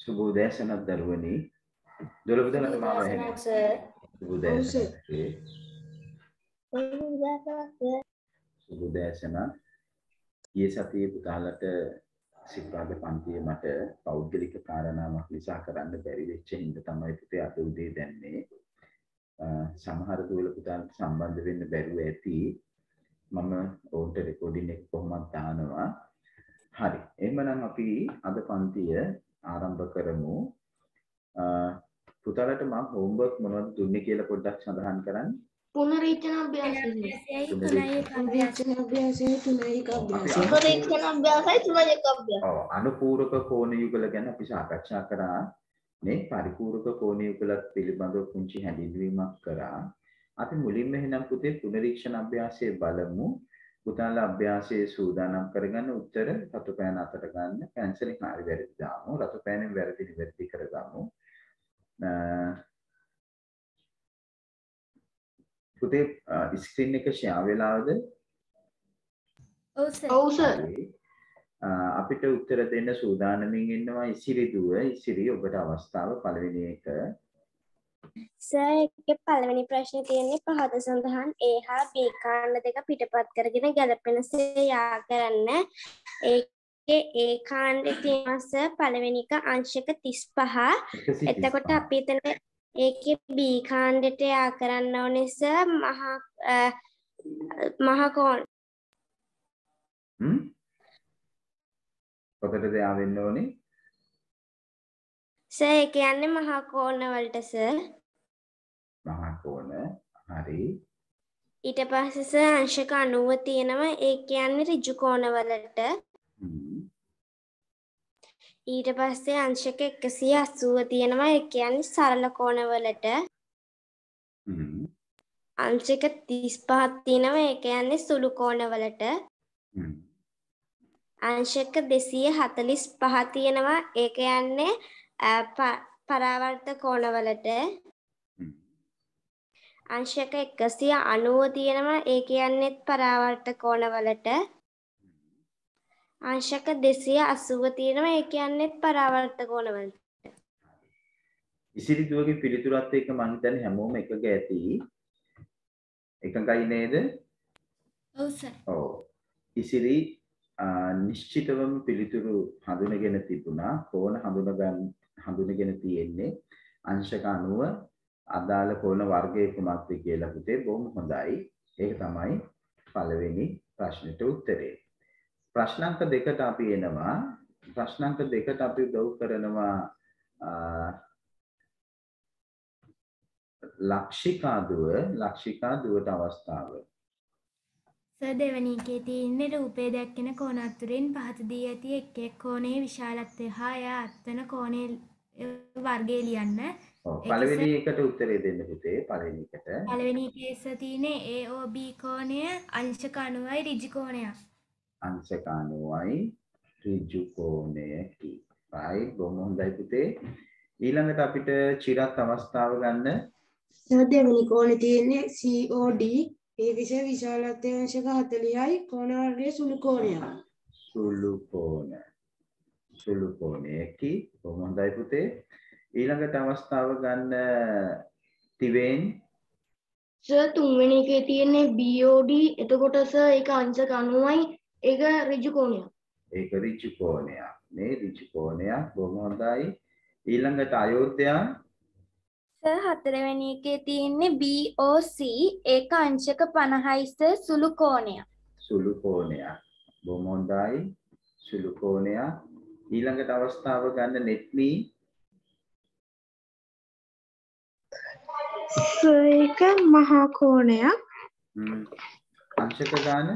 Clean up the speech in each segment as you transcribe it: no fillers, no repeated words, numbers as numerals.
සුබෝදෑසනක් දරුවනි. දොළපදනක මාව ඇහෙනවා. සුබෝදෑසනක්. සුබෝදෑසන. ඊයේ සතියේ පුතාලට සිකුරාද පන්තියේ මට පෞද්ගලික කාරණාවක් නිසා කරන්න බැරි වෙච්ච හින්දා තමයි පුතේ අද උදේ දැන්නේ. සමහර දොළ පුතාලට සම්බන්ධ වෙන්න බැරුව ඇති. මම ඔවුන්ට රෙකෝඩින් එක කොහොමද දානවා. හරි. එහෙනම් අපි අද පන්තිය ආරම්භ කරමු. පුතාලට මම හෝම්වර්ක් මොනවද දුන්නේ කියලා පොඩ්ඩක් සඳහන් කරන්න. පුනරීක්ෂණ අභ්‍යාසය. පුනරීක්ෂණ අභ්‍යාසය. ඔව් අනුපූරක කෝණ යුගල ගැන අපි සාකච්ඡා කරා. මේ පරිපූරක කෝණ යුගලත් පිළිබඳව පුංචි හැඳින්වීමක් කරා. අපි මුලින්ම එහෙනම් පුතේ පුනරීක්ෂණ අභ්‍යාසය බලමු. පුතාලා අභ්‍යාසයේ සූදානම් කරගන්න උත්තර රතු පෑන අතට ගන්න. පැන්සලෙන් හරි වැරදි දාමු. රතු පෑනෙන් වැරදි නිවැරදි කරගමු. පුතේ ස්ක්‍රීන් එක ෂෙයා වෙලාවද? ඔව් සර්. අපිට උත්තර දෙන්න සූදානමින් ඉන්නවා ඉසිරි දුව. ඉසිරි ඔබට අවස්ථාව පළවෙනි එක. සර් එකේ පළවෙනි ප්‍රශ්නේ තියෙන්නේ පහත සඳහන් A හා B කාණ්ඩ දෙක පිටපත් කරගෙන ගැලපෙනසේ යා කරන්න. ඒකේ A කාණ්ඩේ තියෙනවා සර් පළවෙනි එක අංශක 35. එතකොට අපි එතන ඒකේ B කාණ්ඩයට යා කරන්න ඕනේ සර් මහා කෝණ. කොතනද ආවෙන්න ඕනේ? සර් ඒ කියන්නේ මහා කෝණ වලට සර්. මහා කෝණ. හරි. ඊට පස්සේ සර් අංශක 90 තියෙනවා. ඒ කියන්නේ ඍජු කෝණ වලට. ඊට පස්සේ අංශක 180 තියෙනවා. ඒ කියන්නේ සරල කෝණ වලට. අංශක 35ක් තියෙනවා. ඒ කියන්නේ සුළු කෝණ වලට. අංශක 245 තියෙනවා. ඒ කියන්නේ පරාවර්ත කෝණ වලට. අංශක 190 තියෙනවා. ඒ කියන්නේ පරාවර්ත කෝණ වලට. අංශක 280 තියෙනවා. ඒ කියන්නේ පරාවර්ත කෝණ වලට. ඉසිරි දුවගේ පිළිතුරත් එක්ක මම හිතන්නේ හැමෝම එකග ඇති. එකගයි නේද? ඔව් සර්. ඔව්. ඉසිරි නිශ්චිතවම පිළිතුරු හඳුනගෙන තිබුණා. කෝණ හඳුනගෙන තියෙන්නේ අංශක 90 අදාළ කෝණ වර්ගය කුමක්ද කියලා පුතේ බොහොම හොඳයි. ඒක තමයි පළවෙනි ප්‍රශ්නෙට උත්තරේ. ප්‍රශ්නාංක දෙකට අපි එනවා. ප්‍රශ්නාංක දෙකට අපි උදව් කරනවා ලක්ෂිකා දුවට අවස්ථාව. සර් දෙවැනි එකේ තියෙන්නේ රූපයේ දැක්කෙන කෝණ අතුරින් පහත දී ඇති එක් එක් කෝණයේ විශාලත්වය හා එය අත්වන කෝණයේ වර්ගය ලියන්න. පළවෙනි එකට උත්තරේ දෙන්න පුතේ. පළවෙනි එකට. පළවෙනි එකේ සර් තියෙන්නේ AOB කෝණය අංශක 90යි ඍජු කෝණයක්. අංශක 90යි ඍජු කෝණයකි. right බොහොම හොඳයි පුතේ. ඊළඟට අපිට චිරත් අවස්ථාව ගන්න. සර් දෙවෙනි කෝණේ තියෙන්නේ COD ඒ විශාලත්වය අංශක 40යි කෝණ වර්ගයේ සුළු කෝණයක්. සුළු කෝණයකි. බොහොම හොඳයි පුතේ. ඊළඟට අවස්ථාව ගන්න තිවෙන්. සර් තුන්වෙනි එකේ තියෙන්නේ BOD එතකොට සර් ඒක අංශක 90යි ඒක ඍජු කෝණයක්. ඒක ඍජු කෝණයක්. මේ ඍජු කෝණයක් බොහොම හොඳයි. ඊළඟට අයෝධ්‍යා. සර් හතරවෙනි එකේ තියෙන්නේ BOC ඒක අංශක 50යි සර් සුළු කෝණයක්. සුළු කෝණයක්. බොහොම හොඳයි. සුළු කෝණයක්. ඊළඟට අවස්ථාව ගන්න නෙත්මි. ඒක මහා කෝණයක්. අංශක ගන්න.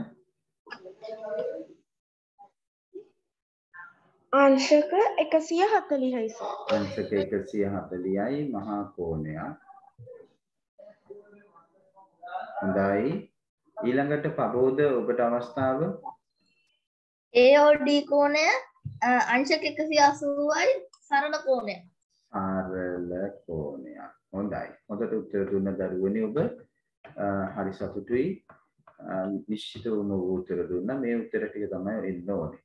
අංශක 140යි සර්. අංශක 140යි මහා කෝණයක්. හොඳයි. ඊළඟට පබෝද ඔබට අවස්ථාව. AOD කෝණය අංශක 180යි සරල කෝණයක්. සරල කෝණයක්. හොඳයි. හොඳට උත්තර දුන්න දරුවනි ඔබ. හරි සතුටුයි. නිශ්චිතවම උත්තර දුන්නා. මේ උත්තර ටික තමයි එන්න ඕනේ.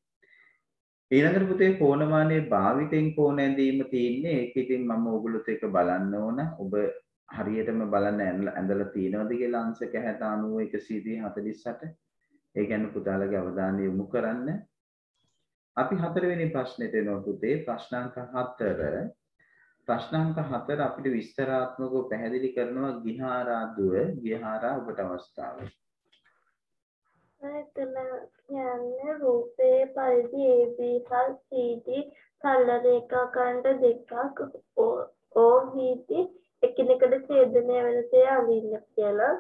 ඊළඟට පුතේ කෝණමානයේ භාවිතෙන් කෝණ ඇඳීම තියෙන්නේ. ඒක ඉතින් මම ඕගොල්ලොත් එක්ක බලන්න ඕන. ඔබ හරියටම බලන්න ඇඳලා තියෙනවද කියලා අංශක 60 90 130 48. ඒ කියන්නේ පුතාලගේ අවධානය යොමු කරන්න. අපි 4 වෙනි ප්‍රශ්නෙට එනවා පුතේ. ප්‍රශ්නාංක 4. ප්‍රශ්නාංක 4 අපිට විස්තරාත්මකව පැහැදිලි කරනවා ගිහාරාදුව. ගිහාරා ඔබට අවස්ථාව. එතන කියන්නේ රූපයේ පරිදි AB හා CD සරල රේඛාඛණ්ඩ දෙකක් OVT එකිනෙකට ඡේදනය වෙන තේ අඳින්න කියලා.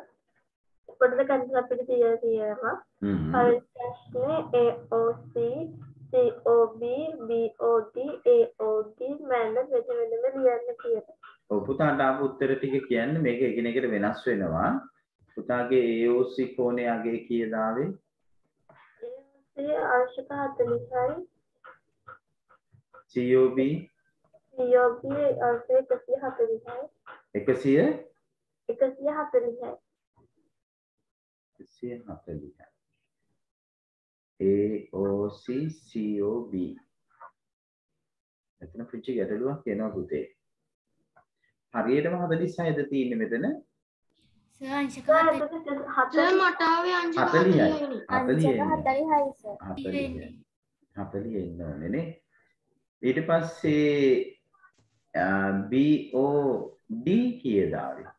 පොඩ්ඩක් කන්ට අපිට තියෙනවා. පරිච්ඡේදයේ AOC COB BOD AOD මැන්න වෙන වෙනම ලියන්න කියලා. ඔව් පුතාට ආපු උත්තර ටික කියන්නේ මේක එකිනෙකට වෙනස් වෙනවා. පුතාගේ AOC කෝණයේ අගේ කීයද ආවේ? AOC අංශක 40යි. COB අංශක 140යි. 140යි. 140යි. AOC COB. එතන පුංචි ගැටලුවක් එනවා පුතේ. හරියටම 46ද තියෙන්නේ මෙතන? සර් අංශක සර් මට ආවේ අංශක 40යි. 40යි. 40යි සර්. 40 ඉන්න ඕනේ නේ. ඊට පස්සේ BOD කීයද ආවේ?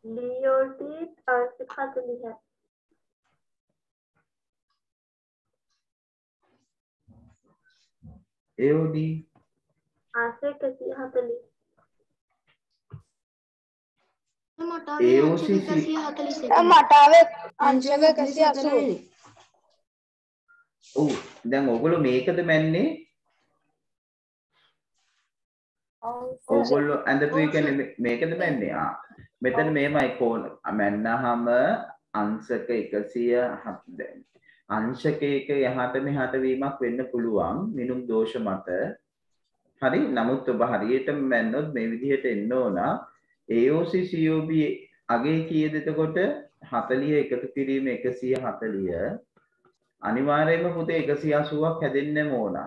BOD අංශක 40යි. AOD අංශක 140. AOC මට ආවේ අංශක 180. ඔව් දැන් ඔයගොල්ලෝ මේකද මැන්නේ? ඔයගොල්ලෝ අඳපු එක මේකද මැන්නේ? මෙතන මේමයි කෝණ මැන්නහම අංශක 107 අංශකයක යහට මෙහාට වීමක් වෙන්න පුළුවන් මිනුම් දෝෂ මත. හරි. නමුත් ඔබ හරියටම මැන්නොත් මේ විදිහට එන්න ඕන. AOC COB අගේ කීයද එතකොට? 40 එකතු කිරීම 140. අනිවාර්යයෙන්ම පුතේ 180ක් හැදෙන්නම ඕන.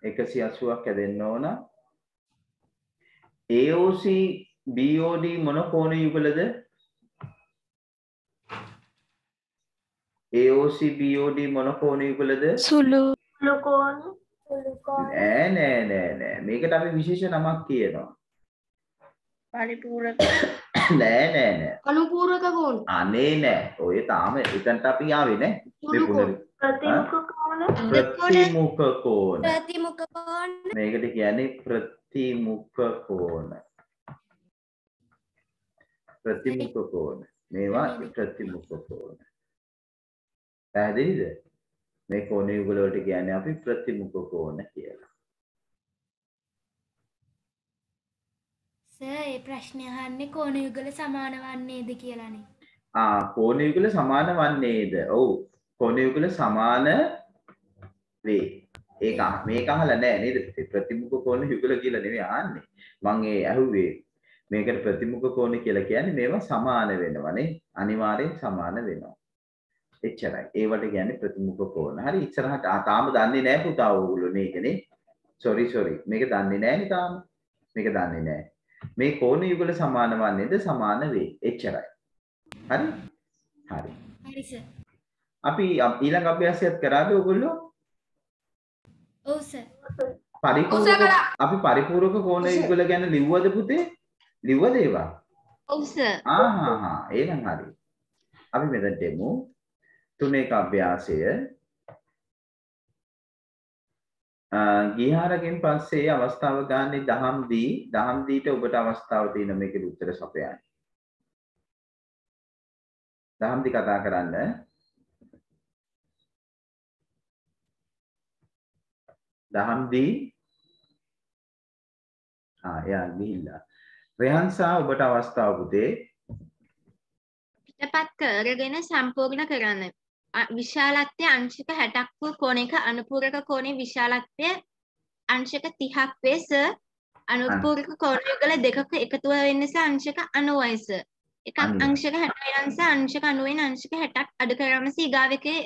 180ක් හැදෙන්න ඕන. AOC BOD මොන කෝණ යුගලද? AOC BOD මොන කෝණ යුගලද? සුළු කෝණ. නෑ. මේකට අපි විශේෂ නමක් කියනවා. පරිපූර්ණක නෑ. අනුපූරක කෝණ. අනේ නෑ. ඔය තාම එතනට අපි ආවේ නෑ. මේ පුනරු ප්‍රතිමුඛ කෝණ. ප්‍රතිමුඛ කෝණ. ප්‍රතිමුඛ කෝණ. මේකට කියන්නේ ප්‍රතිමුඛ කෝණ. ප්‍රතිමුඛ කෝණ. මේවා ප්‍රතිමුඛ කෝණ. පැහැදිලිද? මේ කෝණ යුගල වලට කියන්නේ අපි ප්‍රතිමුඛ කෝණ කියලා. සර් ඒ ප්‍රශ්නේ අහන්නේ කෝණ යුගල සමාන වන්නේද කියලානේ. කෝණ යුගල සමාන වන්නේද? ඔව්. කෝණ යුගල සමාන වේ. ඒක මේක අහලා නෑ නේද? ප්‍රතිමුඛ කෝණ යුගල කියලා නෙමෙයි අහන්නේ. මම ඒ ඇහුවේ මේකට ප්‍රතිමුඛ කෝණ කියලා කියන්නේ මේවා සමාන වෙනවනේ. අනිවාර්යෙන් සමාන වෙනවා. එච්චරයි. ඒවට කියන්නේ ප්‍රතිමුඛ කෝණ. හරි. ඉස්සරහට තාම දන්නේ නෑ පුතා ඕගොල්ලෝ මේකනේ. sorry. මේක දන්නේ නෑනේ තාම. මේක දන්නේ නෑ. මේ කෝණ යුගල සමාන වන්නේද? සමාන වේ. එච්චරයි. හරි? හරි. හරි සර්. අපි ඊළඟ අභ්‍යාසයත් කරාද ඔයගොල්ලෝ? ඔව් සර්. අපි පරිපූර්ණක කෝණ යුගල ගැන ලිව්වද පුතේ? ලිව්වද ඒවා? ඔව් සර්. එහෙනම් හරි. අපි මෙතනට එමු. තුනේක අභ්‍යාසය. ගිහාරගෙන් පස්සේ අවස්ථාව ගන්නේ දහම්දීට ඔබට අවස්ථාව තියෙන මේකේ උත්තර සපයන්න. දහම්දී කතා කරන්න. දහම්දී එයා ගිහිල්ලා. රෙහන්සා ඔබට අවස්ථාව පුතේ. පිටපත් කරගෙන සම්පූර්ණ කරන්න. විශාලත්වය අංශක 60ක් වූ කෝණයක අනුපූරක කෝණයේ විශාලත්වය අංශක 30ක් වේ සර්. අනුපූරක කෝණ යුගල දෙකක එකතුව වෙන්නේ සර් අංශක 90යි සර්. එකක් අංශක 60 වෙනස අංශක 90න් අංශක 60ක් අඩු කරාම සීගාව එකේ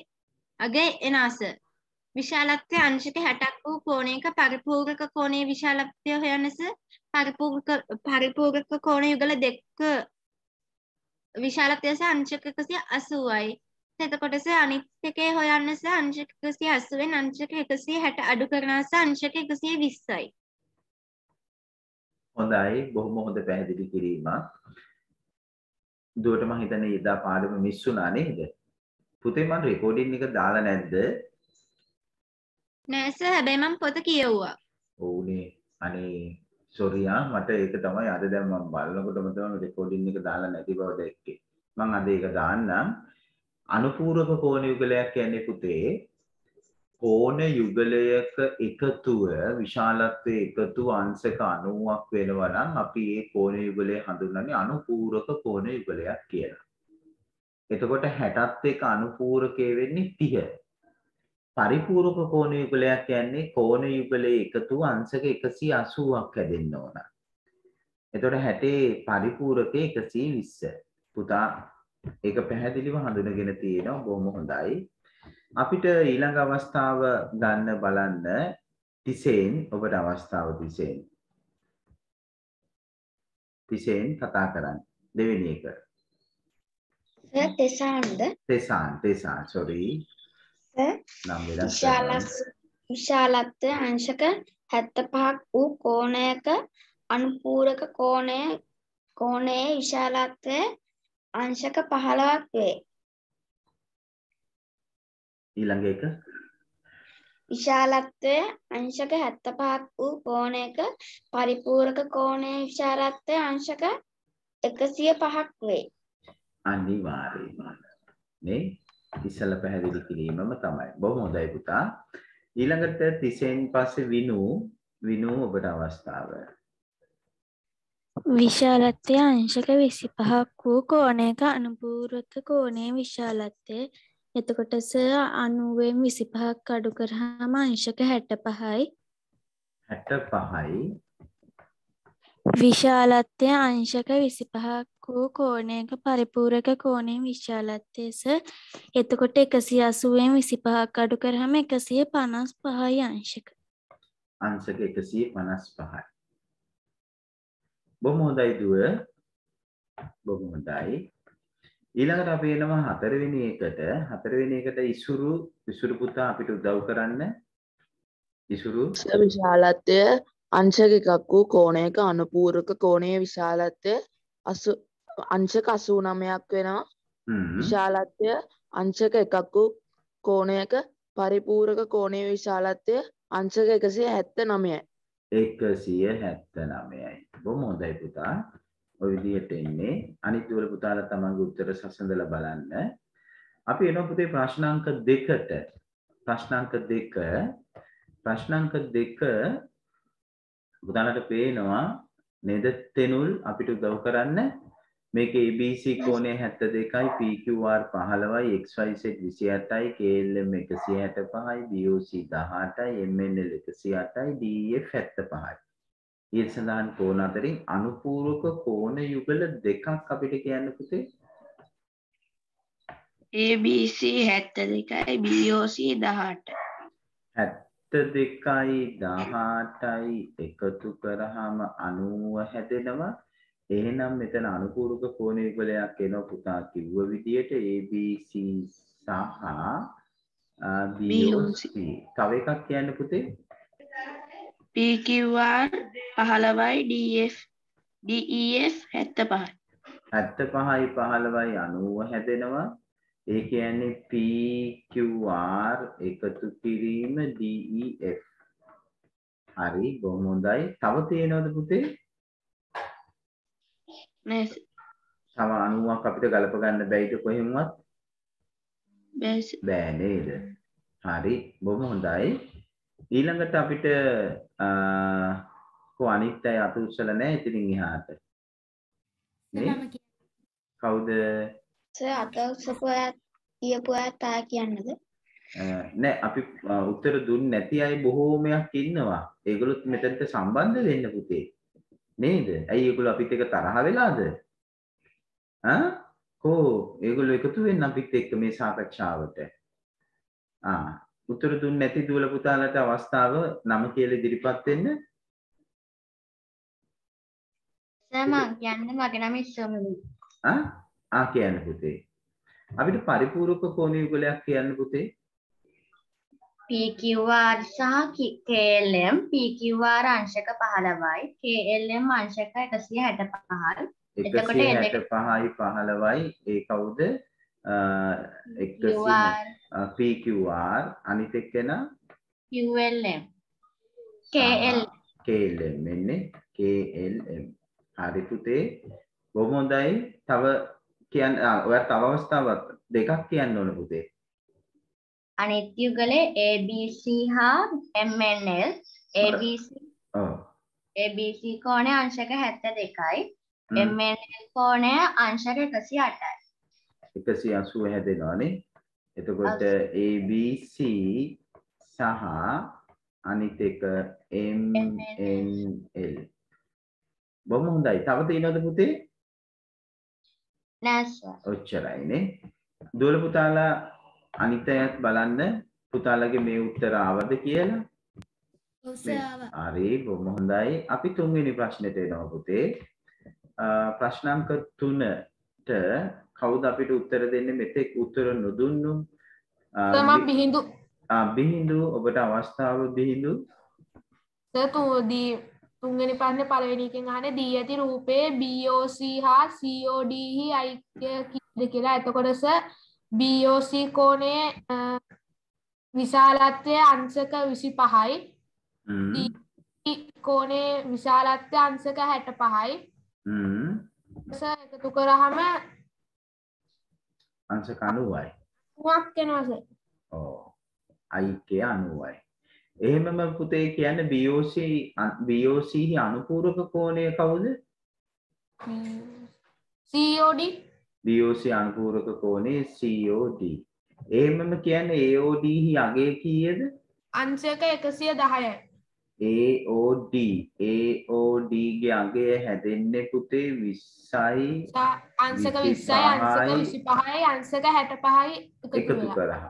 අගේ එනවා සර්. විශාලත්වය අංශක 60ක් වූ කෝණයක පරිපූර්ණක කෝණයේ විශාලත්වය හොයන්න සර්. පරිපූර්ණක කෝණ යුගල දෙක විශාලත්වය සහ අංශක 180යි. එතකොට සර් අනිත් එකේ හොයන්න සර් අංශක 180 වෙන් අංශක 160 අඩු කරනවා සර් අංශක 120යි. හොඳයි බොහොම හොඳ පැහැදිලි කිරීමක්. දුවට මම හිතන්නේ එදා පාඩම මිස් වුණා නේද? පුතේ මම රෙකෝඩින් එක දාලා නැද්ද? නෑ සර් හැබැයි මම පොත කියවුවා. ඔව්නේ. අනේ සෝරි මට ඒක තමයි අද දැන් මම බලනකොටම තමයි රෙකෝඩින් එක දාලා නැති බව දැක්කේ. මම අද ඒක දාන්නම්. අනුපූරක කෝණ යුගලයක් කියන්නේ පුතේ කෝණ යුගලයක එකතුව විශාලත්වයේ එකතුව අංශක 90ක් වෙනවා නම් අපි ඒ කෝණ යුගලය හඳුන්වන්නේ අනුපූරක කෝණ යුගලයක් කියලා. එතකොට 60ත් එක්ක අනුපූරකයේ වෙන්නේ 30. පරිපූරක කෝණ යුගලයක් කියන්නේ කෝණ යුගලයේ එකතුව අංශක 180ක් හැදෙන්න ඕන. එතකොට 60 පරිපූරකයේ 120. පුතා ඒක පැහැදිලිව හඳුනගෙන තියෙනවා බොහොම හොඳයි. අපිට ඊළඟ අවස්ථාව ගන්න බලන්න තිසෙන් ඔබට අවස්ථාව තිසෙන් කතා කරන්න දෙවෙනි එක. සර් තෙසාන්ද? තෙසාන් sorry. නම් වෙනස් විශාලත්වය අංශක 75ක් වූ කෝණයක අනුපූරක කෝණයේ විශාලත්වය අංශක 15ක් වේ. ඊළඟ එක විශාලත්වය අංශක 75ක් වූ කෝණයක පරිපූරක කෝණයේ විශාලත්වය අංශක 105ක් වේ. අනිවාර්යයෙන්ම නේ ඉස්සල පැහැදිලි කිරීමම තමයි. බොහොම හොඳයි පුතා. ඊළඟට තිසෙන් පස්සේ විනු ඔබට අවස්ථාව. විශාලත්වය අංශක 25ක් වූ කෝණයක අනුපූරක කෝණයේ විශාලත්වය එතකොට සර් 90න් 25ක් අඩු කරාම අංශක 65යි. 65යි. විශාලත්වය අංශක 25ක් වූ කෝණයක පරිපූරක කෝණයේ විශාලත්වය සර් එතකොට 180න් 25ක් අඩු කරාම 155යි අංශක. අංශක 155යි. බොහොම හොඳයි දුව. බොහොම හොඳයි. ඊළඟට අපි එනවා හතරවෙනි එකට ඉසුරු පුතා අපිට උදව් කරන්න. ඉසුරු විශාලත්වය අංශක 1ක් වූ කෝණයක අනුපූරක කෝණයේ විශාලත්වය අංශක 89ක් වෙනවා. විශාලත්වය අංශක 1ක් වූ කෝණයක පරිපූරක කෝණයේ විශාලත්වය අංශක 179යි. 179යි. බොහොම හොඳයි පුතා. ඔය විදිහට එන්නේ අනිත් වල පුතාලා තමන්ගේ උත්තර සසඳලා බලන්න. අපි එනවා පුතේ ප්‍රශ්නාංක 2ට. ප්‍රශ්නාංක 2 පුතාලට පේනවා නේද තෙනුල් අපිට උදව් කරන්න. මේකේ ABC කෝණය 72යි PQR 15යි XYZ 28යි KLM 165යි BOC 18යි MNL 108යි DEF 75යි. ඊට සඳහන් කෝණ අතරින් අනුපූරක කෝණ යුගල දෙකක් අපිට කියන්න පුතේ. ABC 72යි BOC 18යි. 72යි 18යි එකතු කරාම 90 හැදෙනවා. එහෙනම් මෙතන අනුපූරක කෝණ යුගලයක් එනවා පුතා කිව්ව විදියට ABC සහ BOC. තව එකක් කියන්න පුතේ. PQR 15යි DEF 75යි. 75යි 15යි 90 හැදෙනවා. ඒ කියන්නේ PQR එකතු කිරීම DEF. හරි බොහොම හොඳයි. තව තියෙනවද පුතේ? නෑ. තව 90ක් අපිට ගලප ගන්න බැයිද කොහෙන්වත්? බෑ නේද? හරි බොහොම හොඳයි. ඊළඟට අපිට අනිත් අය අත උස්සලා නැහැ ඉතින් එහාට. නේ? කවුද? සර් අත උස්සපු අය කියපු අය තා කියන්නද? නෑ අපි උත්තර දුන්නේ නැති අය බොහෝමයක් ඉන්නවා. ඒගොල්ලොත් මෙතනට සම්බන්ධ වෙන්න පුතේ. නේද? ඇයි ඒගොල්ලෝ අපිත් එක්ක තරහ වෙලාද? ඒගොල්ලෝ එකතු වෙන්න අපිත් එක්ක මේ සාකච්ඡාවට. උත්තර දුන්නේ නැති දුවල පුතාලට අවස්ථාව නම කියලා ඉදිරිපත් වෙන්න. සර් මං කියන්නේ මගේ නම ඉස්සෝමලි. කියන්න පුතේ. අපිට පරිපූර්ණක කෝණ යුගලයක් කියන්න පුතේ. PQR සහ KLM PQR අංශක 15යි KLM අංශක 165යි. එතකොට 165යි 15යි ඒ කවුද? PQR අනිත් එක්කෙනා QLM KLM එන්නේ KLM. හරි පුතේ. බොහොම හොඳයි. තව කියන්න ඔයාලා තව අවස්ථාවක් දෙකක් කියන්න ඕන පුතේ. අනිත් යුගලේ ABC හා MNL ABC කෝණය අංශක 72යි MNL කෝණය අංශක 108යි. 180 හැදෙනවානේ. එතකොට ABC සහ අනිත් එක MNL. බොහොම හොඳයි. තව තියෙනවද පුතේ? නෑ සර්. ඔච්චරයිනේ. දුවල පුතාලා අනිත් අයත් බලන්න පුතාලගේ මේ උත්තර ආවද කියලා. ඔව් සර් ආවා. හරි බොහොම හොඳයි. අපි තුන්වෙනි ප්‍රශ්නෙට එනවා පුතේ. ප්‍රශ්නාංක 3ට කවුද අපිට උත්තර දෙන්නේ? මෙතෙක් උත්තර නොදුන්නු බිහිඳු බිහිඳු ඔබට අවස්ථාව බිහිඳු. තුන්වෙනි ප්‍රශ්නේ පළවෙනි එකෙන් අහන්නේ දී ඇති රූපයේ BOC හා COD හි අයික්‍ය කීයද කියලා. එතකොට සර් BOC කෝණයේ විශාලත්වය අංශක 25යි. DE කෝණයේ විශාලත්වය අංශක 65යි. සර් එකතු කරාම අංශක 90යි. 3ක් එනවා සර්. ඔව්. අයික්‍ය 90යි. එහෙමම පුතේ කියන්නේ BOC හි අනුපූරක කෝණය කවුද? COD. BOC අනුපූරක කෝණය COD. එහෙමම කියන්නේ AOD හි අගය කීයද? අංශක 110යි. AOD ගේ අගය හැදෙන්නේ පුතේ 20යි. අංශක 20යි අංශක 25යි අංශක 65යි එකතු කරා.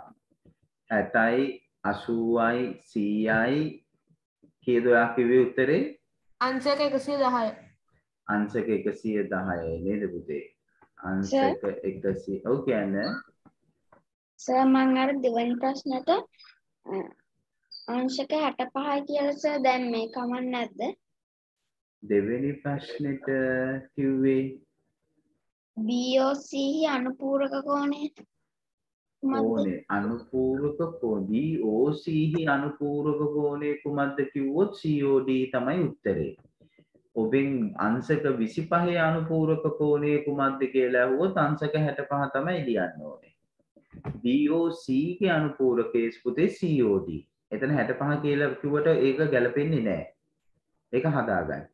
60යි 80යි 100යි කීයද ඔයා කිව්වේ උත්තරේ? අංශක 110යි. අංශක 110යි නේද පුතේ? අංශක 100. ඔව් කියන්නේ සර් මම අර දෙවෙනි ප්‍රශ්නට අංශක 65යි කියලා සර් දැන් මේ කමක් නැද්ද? දෙවෙනි ප්‍රශ්නෙට කිව්වේ BOC හි අනුපූරක කෝණය කෝණේ අනුපූරක කෝණී OC හි අනුපූරක කෝණය කුමක්ද කිව්වොත් COD තමයි උත්තරේ. ඔබෙන් අංශක 25 අනුපූරක කෝණය කුමක්ද කියලා අහුවොත් අංශක 65 තමයි ලියන්න ඕනේ. BOC ගේ අනුපූරකයේ පුතේ COD. එතන 65 කියලා කිව්වට ඒක ගැලපෙන්නේ නැහැ. ඒක හදාගන්න.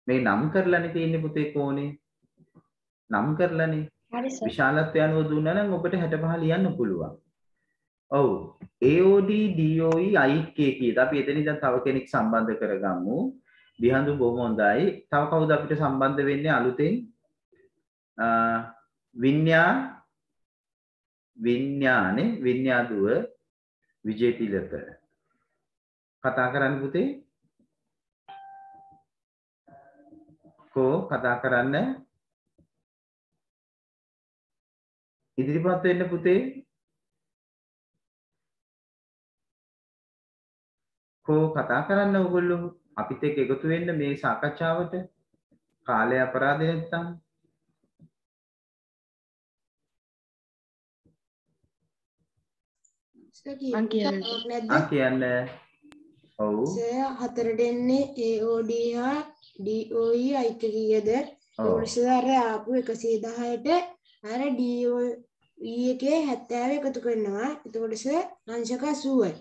මේ නම් කරලානේ තියෙන්නේ පුතේ කෝණේ. නම් කරලානේ. හරි සර්. විශාලත්වය අනුව දුන්නා නම් ඔබට 65 ලියන්න පුළුවන්. ඔව්. AOD DOE IK කීයද? අපි එතනින් දැන් තව කෙනෙක් සම්බන්ධ කරගමු. විහඳු බොහොම හොඳයි. තව කවුද අපිට සම්බන්ධ වෙන්නේ අලුතෙන්? විඤ්ඤාදුව විජේතිලක. කතා කරන්න පුතේ. කතා කරන්න. ඉදිරිපත් වෙන්න පුතේ. කතා කරන්න ඕගොල්ලෝ අපිත් එක්ක එකතු වෙන්න මේ සාකච්ඡාවට. කාලය අපරාධ නැත්තම්. කියන්න. ඔව්. හතරට එන්නේ AOD හා DOE අයික කීයද? ඒකසාර ආපු 110ට අර DOE එකේ 70 එකතු කරනවා. එතකොට අංශක 80යි.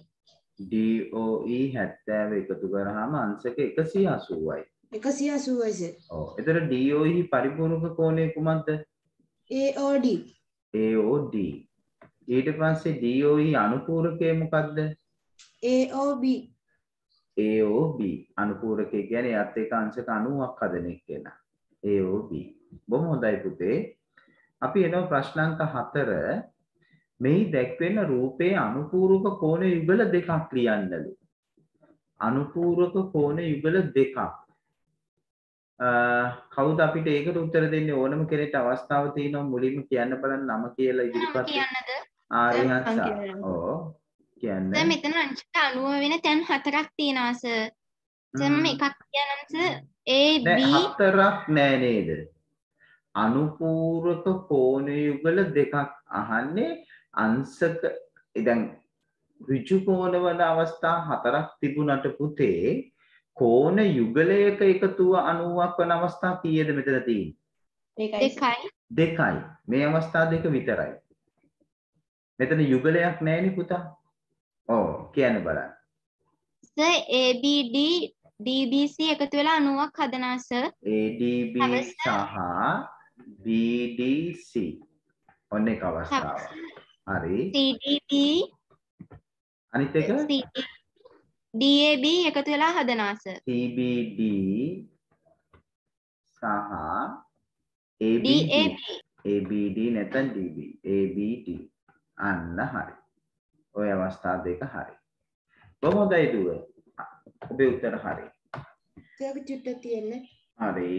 DOE 70 එකතු කරාම අංශක 180යි. 180යි සර්. ඔව්. එතන DOE පරිපූර්ණක කෝණය කුමක්ද? AOD. AOD. ඊට පස්සේ DOE අනුපූරකය මොකක්ද? AOB. AOB අනුපූරකය කියන්නේ යත් එක අංශක 90ක් හදන එක්කෙනා. AOB. බොහොම හොඳයි පුතේ. අපි එනවා ප්‍රශ්නාංක 4. මේ දැක්වෙන රූපයේ අනුපූරක කෝණ යුගල දෙකක් ලියන්නලු. අනුපූරක කෝණ යුගල දෙකක්. කවුද අපිට ඒකට උත්තර දෙන්නේ? ඕනම කෙනෙක්ට අවස්ථාව තියෙනවා මුලින්ම කියන්න බලන්න නම කියලා ඉදිරිපත් කියන්නද? ආරිහංසා. ඔව් කියන්න. දැන් මෙතන අංශක 90 වෙන තැන් 4ක් තියෙනවා සර්. සර් එකක් කියන්නම් සර්. A B හතරක් නෑ නේද? අනුපූරක කෝණ යුගල දෙකක් අහන්නේ අංශක දැන් ඍජු කෝණ වල අවස්ථා හතරක් තිබුණට පුතේ කෝණ යුගලයක එකතුව 90ක් වන අවස්ථා කීයද මෙතන තියෙන්නේ? දෙකයි. මේ අවස්ථා දෙක විතරයි. මෙතන යුගලයක් නැහැනේ පුතා. ඔව් කියන්න බලන්න. සර් ABD DBC එකතු වෙලා 90ක් හදනවා සර්. ADB සහ BDC ඔන්න එක අවස්ථාව. හරි. CDB අනිත් එක DAB එකතු වෙලා හදනවා සර්. CBD සහ ABD නැත්නම් DB ABD අන්න හරි. ඔය අවස්ථා දෙක හරි. කොහොමදයි දුව? ඔබේ උත්තර හරි. ඒක චුට්ටක් තියෙන්නේ. හරි.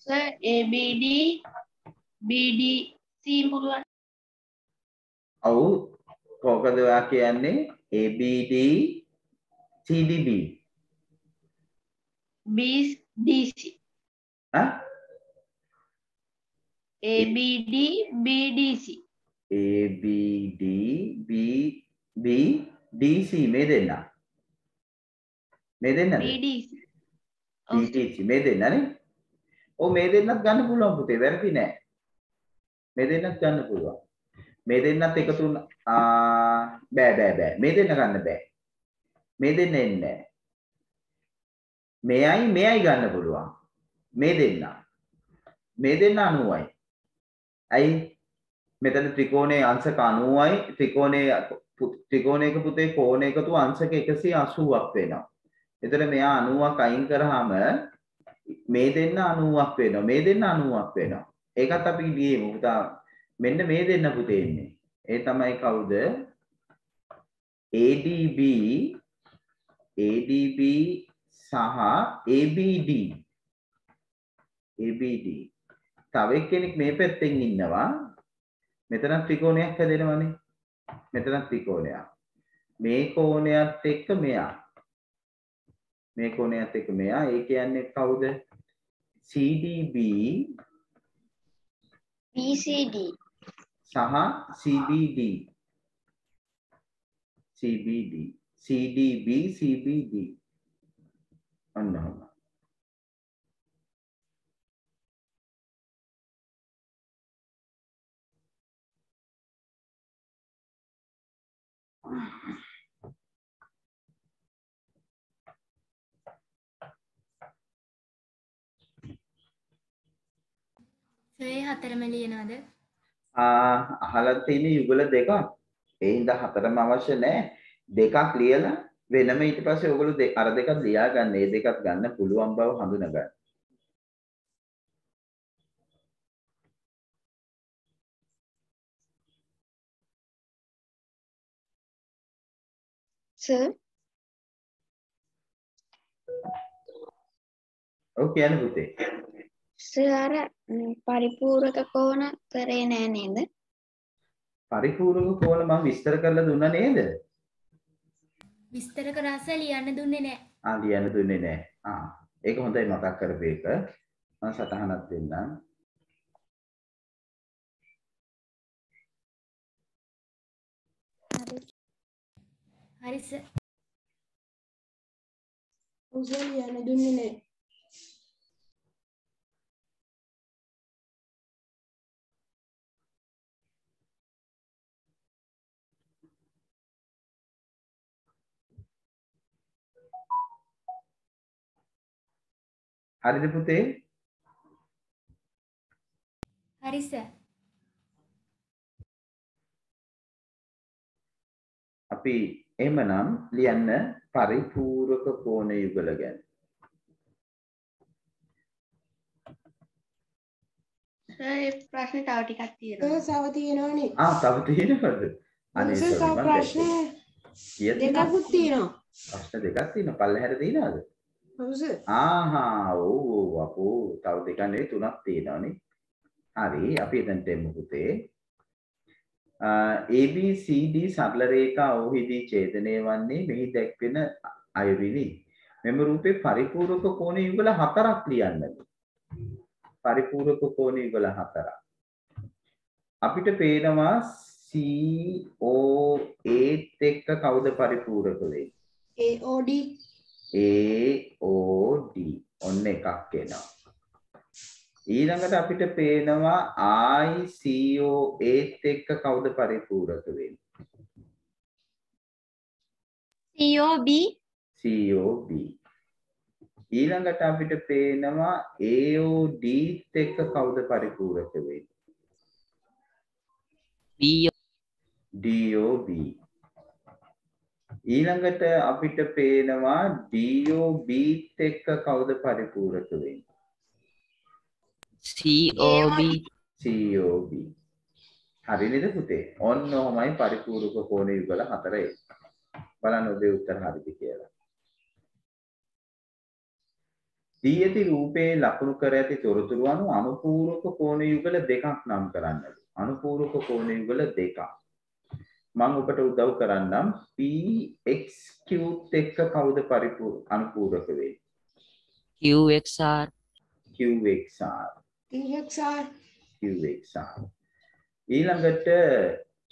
සර් ABD BDC පුළුවන්. ඔව් කොහොමද ඔයා කියන්නේ? ABD CDB BDC ABD BDC ABD BDC මේ දෙන්න BDC BDC මේ දෙන්නනේ. ඔව් මේ දෙන්නත් ගන්න පුළුවන් පුතේ වැරදි නෑ. මේ දෙන්නත් ගන්න පුළුවන්. මේ දෙන්නත් එකතු බෑ මේ දෙන්න ගන්න බෑ. මේ දෙන්න එන්නේ නෑ. මෙයයි ගන්න පුළුවන්. මේ දෙන්න 90යි. ඇයි මෙතන ත්‍රිකෝණයේ අංශක 90යි ත්‍රිකෝණයක පුතේ කෝණ එකතු අංශක 180ක් වෙනවා. එතන මෙයා 90ක් අයින් කරාම මේ දෙන්න 90ක් වෙනවා. මේ දෙන්න 90ක් වෙනවා. ඒකත් අපි ගියේමු පුතා. මෙන්න මේ දෙන්න පුතේ ඉන්නේ. ඒ තමයි කවුද? ADB සහ ABD. තව එක්කෙනෙක් මේ පැත්තෙන් ඉන්නවා. මෙතන ත්‍රිකෝණයක් හැදෙනවනේ. මෙතන ත්‍රිකෝණයක්. මේ කෝණයත් එක්ක මෙයා. මේ කෝණයත් එක්ක මෙයා. ඒ කියන්නේ කවුද? CDB BCD සහ CBD. CDB CBD. අන්න හොඳයි. සර් හතරම ලියනවද? අහලා තියෙන යුගල දෙකක්. ඒ හින්දා හතරම අවශ්‍ය නැහැ. දෙකක් ලියලා වෙනම ඊට පස්සේ ඔයගොල්ලෝ අර දෙකක් ලියා ගන්න. මේ දෙකක් ගන්න පුළුවන් බව හඳුනා ගන්න. සර් ඔව් කියන්න පුතේ. සර් පරිපූර්ණක කෝණ කරේ නෑ නේද? පරිපූර්ණක කෝණ මම විස්තර කරලා දුන්නා නේද? විස්තර කරා සර් ලියන්න දුන්නේ නෑ. ලියන්න දුන්නේ නෑ. ඒක හොඳයි මතක් කරපු එක. මම සටහනක් දෙන්නම්. හරි සර්. උසල් ලියන්න දුන්නේ නෑ. හරිද පුතේ? හරි සර්. අපි එහෙමනම් ලියන්න පරිපූර්ණක කෝණ යුගල ගැන. සර් ප්‍රශ්නේ තව ටිකක් තියෙනවා. තව තියෙනවනේ. තව තියෙනවද? අනේ සර් සෝරි මම ප්‍රශ්න කීයද දෙකකුත් තියෙනවා. ප්‍රශ්න දෙකක් තියෙනවා පල්ලෙහාට තියනවාද ඔව් සර්. ආහා ඔව් අපෝ තව දෙකක් නෙවෙයි තුනක් තියෙනවානේ හරි අපි එතනට එමු පුතේ ABCD සරල රේඛා ඔහිදී ඡේදනය වන්නේ මෙහි දැක්වෙන අයුරිනි මෙම රූපේ පරිපූර්ණක කෝණ යුගල 4ක් ලියන්නද පරිපූර්ණක කෝණ යුගල 4ක් අපිට පේනවා COA එක්ක කවුද පරිපූර්ණක වෙන්නේ AOD AOD ඔන්න එකක් එනවා ඊළඟට අපිට පේනවා ICOA එක්ක කවුද පරිපූර්ණක වෙන්නේ COB COB ඊළඟට අපිට පේනවා AOD එක්ක කවුද පරිපූර්ණක වෙන්නේ DOB ඊළඟට අපිට පේනවා DOB එක්ක කවුද පරිපූර්ණක වෙන්නේ COB හරි නේද පුතේ ඔන්න ඔහමයි පරිපූර්ණක කෝණ යුගල 4 බලන්න ඔබේ උත්තර හරිද කියලා දී ඇති රූපේ ලකුණු කර ඇති තොරතුරු අනුව අනුපූරක කෝණ යුගල දෙකක් නම් කරන්නද අනුපූරක කෝණ යුගල දෙකක් මම ඔබට උදව් කරන්නම් PXQ එක්ක කවුද අනුපූරක වෙන්නේ QXR ඊළඟට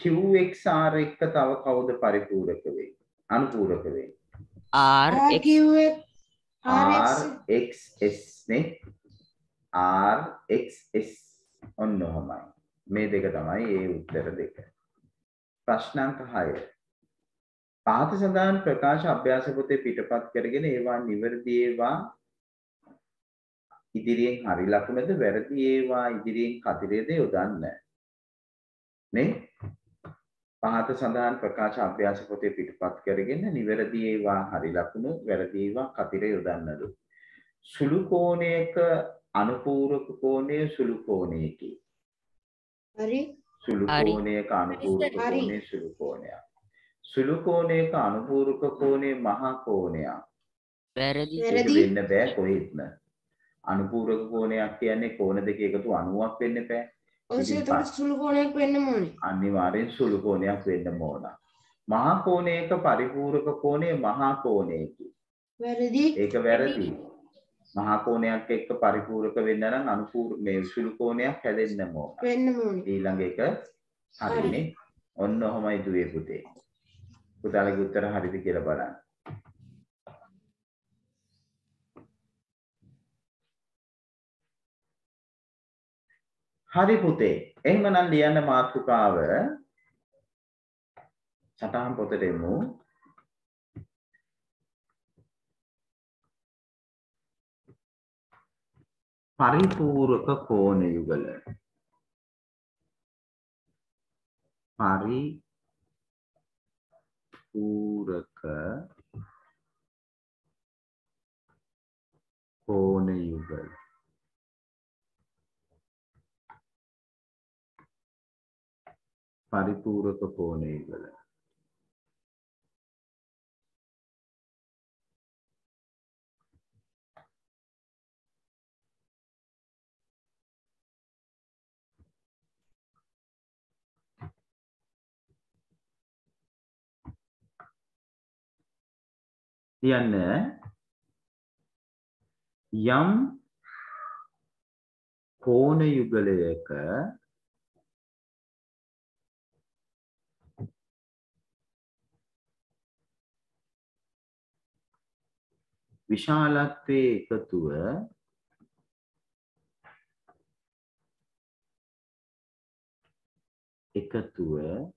QXR එක්ක තව කවුද පරිපූරක වෙන්නේ අනුපූරක වෙන්නේ RXS නේ RXS ඔන්න ඔහමයි මේ දෙක තමයි ඒ උත්තර දෙක ප්‍රශ්නාංක 6 පහත සඳහන් ප්‍රකාශ අභ්‍යාස පොතේ පිටපත් කරගෙන ඒවා නිවැරදි ඒවා ඉදිරියෙන් හරි ලකුණද වැරදි ඒවා ඉදිරියෙන් කතිරේද යොදන්න නේ පහත සඳහන් ප්‍රකාශ අභ්‍යාස පොතේ පිටපත් කරගෙන නිවැරදි ඒවා හරි ලකුණු වැරදි ඒවා කතිරේ යොදන්නලු සුළු කෝණයක අනුපූරක කෝණය සුළු කෝණයකි හරි සුළු කෝණයක අනුපූරක කෝණය සුළු කෝණයක් සුළු කෝණයක අනුපූරක කෝණය මහා කෝණයක් වැරදි වෙන්න බෑ කොහෙත්ම අනුපූරක කෝණයක් කියන්නේ කෝණ දෙක එකතු 90ක් වෙන්න බෑ ඔය සුළු කෝණයක් වෙන්න ඕනේ අනිවාර්යෙන් සුළු කෝණයක් වෙන්න ඕන මහා කෝණයක පරිපූරක කෝණය මහා කෝණයකි වැරදි ඒක වැරදි මහා කෝණයක් එක්ක පරිපූරක වෙන්න නම් අනුපූර මේ සුළු කෝණයක් හැදෙන්න ඕන ඊළඟ එක හරිනේ ඔන්න ඔහමයි දුවේ පුතේ පුතාලගේ උත්තර හරිද කියලා බලන්න හරි පුතේ එහෙමනම් ලියන්න මාතෘකාව සටහන් පොතට එමු පරිපූරක කෝණ යුගල පරිපූරක කෝණ යුගල පරිපූරක කෝණ යුගල කියන්න යම් කෝණ යුගලයක විශාලත්වයේ එකතුව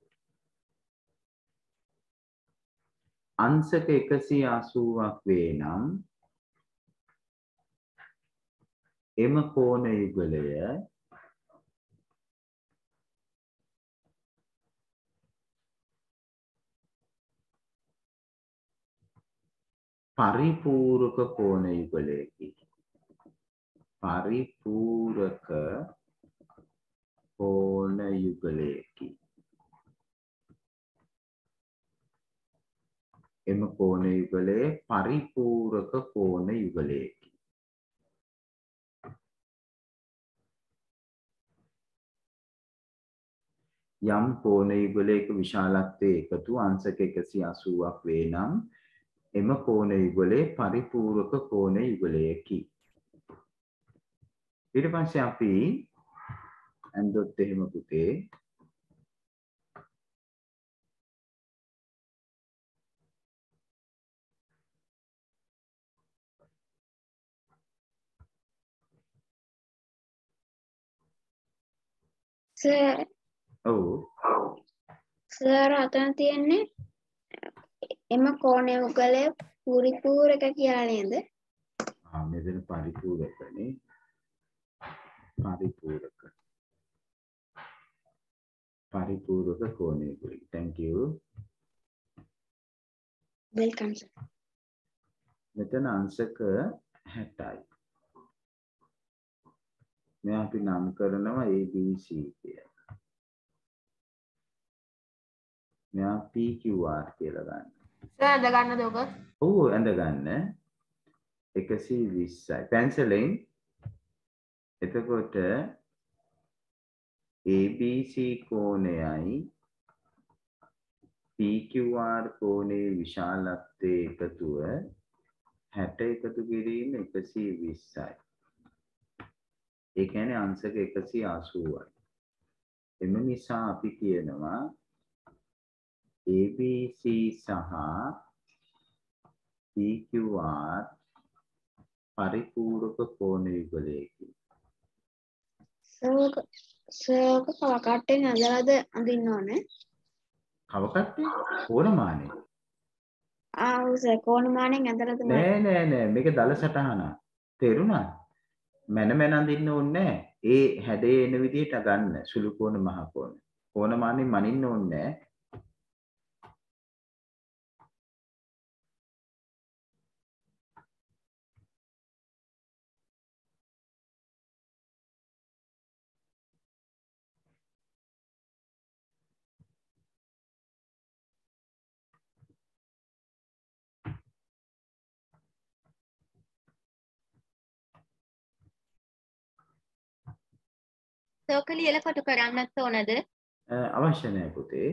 අංශක 180ක් වේ නම් එම කෝණ යුගලය පරිපූරක කෝණ යුගලයකි. පරිපූරක කෝණ යුගලයකි. එම කෝණ යුගලය පරිපූරක කෝණ යුගලයකි. යම් කෝණ යුගලයක විශාලත්වයේ එකතු අංශක 180ක් වේ නම් එම කෝණ යුගලය පරිපූරක කෝණ යුගලයකි. ඊට පස්සේ අපි ඇන්දොත් එහෙම පුතේ සර් ඔව් සර් අතන තියෙන්නේ එම කෝණ යුගලය පරිපූරක කියලා නේද? මෙතන පරිපූරකනේ පරිපූරක කෝණ යුගලය. thank you. Welcome sir. මෙතන අංශක 60යි. මේ අපි නම් කරනවා ABC කියලා. මෙයා PQR කියලා ගන්න. සර් අද ගන්නද ඔක? ඔව් ඇඳ ගන්න. 120යි. පැන්සලෙන් එතකොට ABC කෝණයයි PQR කෝණයේ විශාලත්වයේ එකතුව 60 එකතු කිරීම 120යි. ඒ කියන්නේ අංශක 180යි. එම නිසා අපි කියනවා ABC සහ PQR පරිපූරක කෝණ යුගලයකි. සර් කවකට්ටෙන් ඇදලාද අඳින්න ඕනේ? කවකට්ටේ? කෝණමානේ. ආව් සර් කෝණමානෙන් ඇදලාද? නෑ මේක දල සටහනක්. තේරුණාද? මැන අඳින්න ඕනේ නෑ. ඒ හැඩේ එන විදිහට ගන්න සුළු කෝණ මහ කෝණ. කෝණමානෙන් මනින්න ඕනේ නෑ. සෝක ලියලා කොටු කරන්නත් ඕනද? අවශ්‍ය නෑ පුතේ.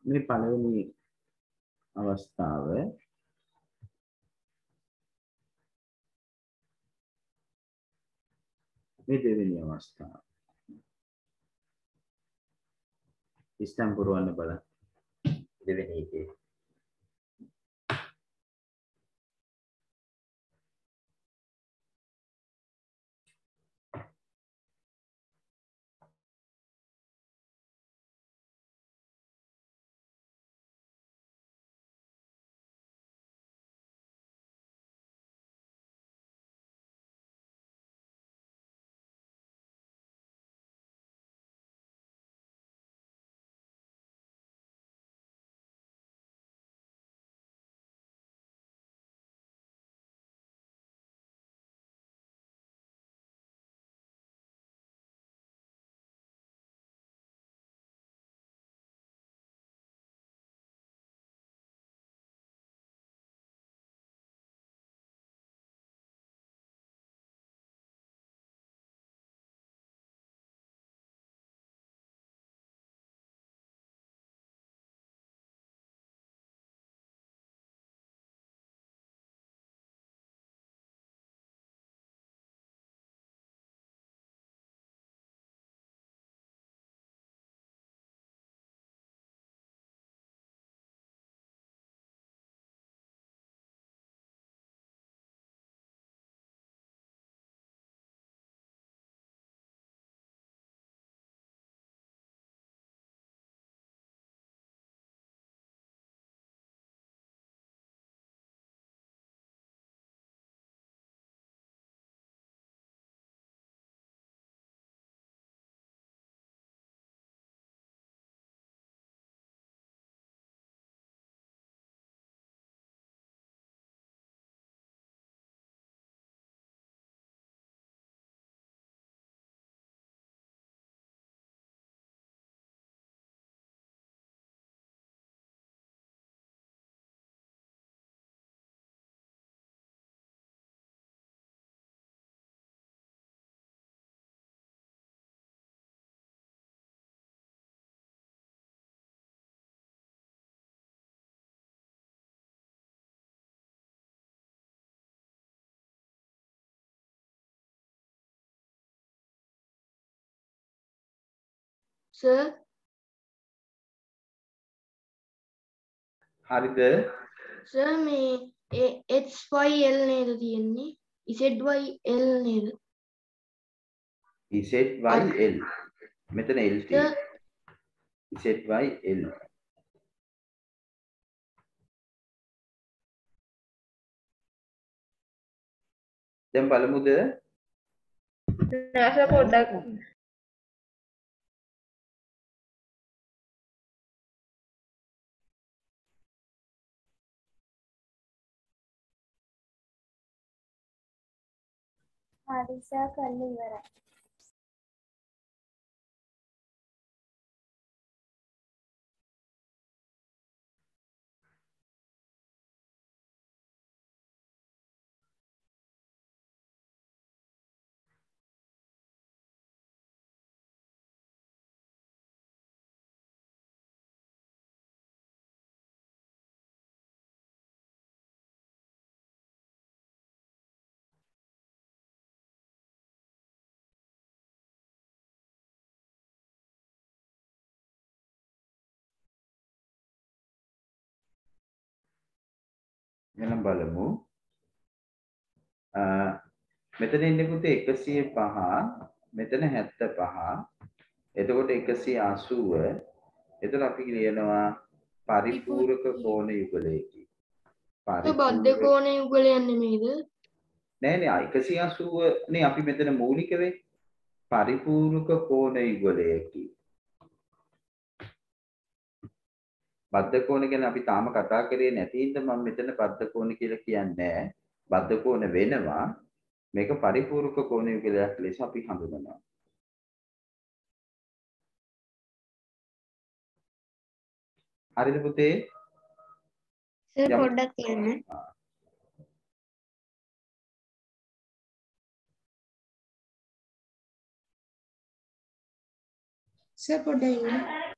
මේ පළවෙනි අවස්ථාව මේ දෙවෙනි අවස්ථාව ඉස්තම් පුරවන්න බලන්න දෙවෙනි එකේ sir හරිද? sir මේ HYL නේද තියෙන්නේ ZYL නේද ZYL. මෙතන L තියෙනවා. ZYL. දැන් බලමුද? නැස පොඩ්ඩක් හරිසා කරලා ඉවරයි. එහෙනම් බලමු. මෙතන ඉන්නේ පුතේ 105, මෙතන 75. එතකොට 180. එතන අපි ලියනවා පරිපූර්ණක කෝණ යුගලයකි. බද්ධ කෝණ යුගලයක් නෙමෙයිද නෑ 180 නේ අපි මෙතන මූලික වෙන්නේ. පරිපූර්ණක කෝණ යුගලයකි. බද්ධ කෝණ ගැන අපි තාම කතා කරේ නැති ඉඳ මම මෙතන බද්ධ කෝණ කියලා කියන්නේ නැහැ. බද්ධ කෝණ වෙනවා. මේක පරිපූර්ණක කෝණ යුගලයක් ලෙස අපි හඳුනනවා. හරිද පුතේ? සර් පොඩ්ඩක් කියන්න. සර් පොඩ්ඩක් ඉන්න.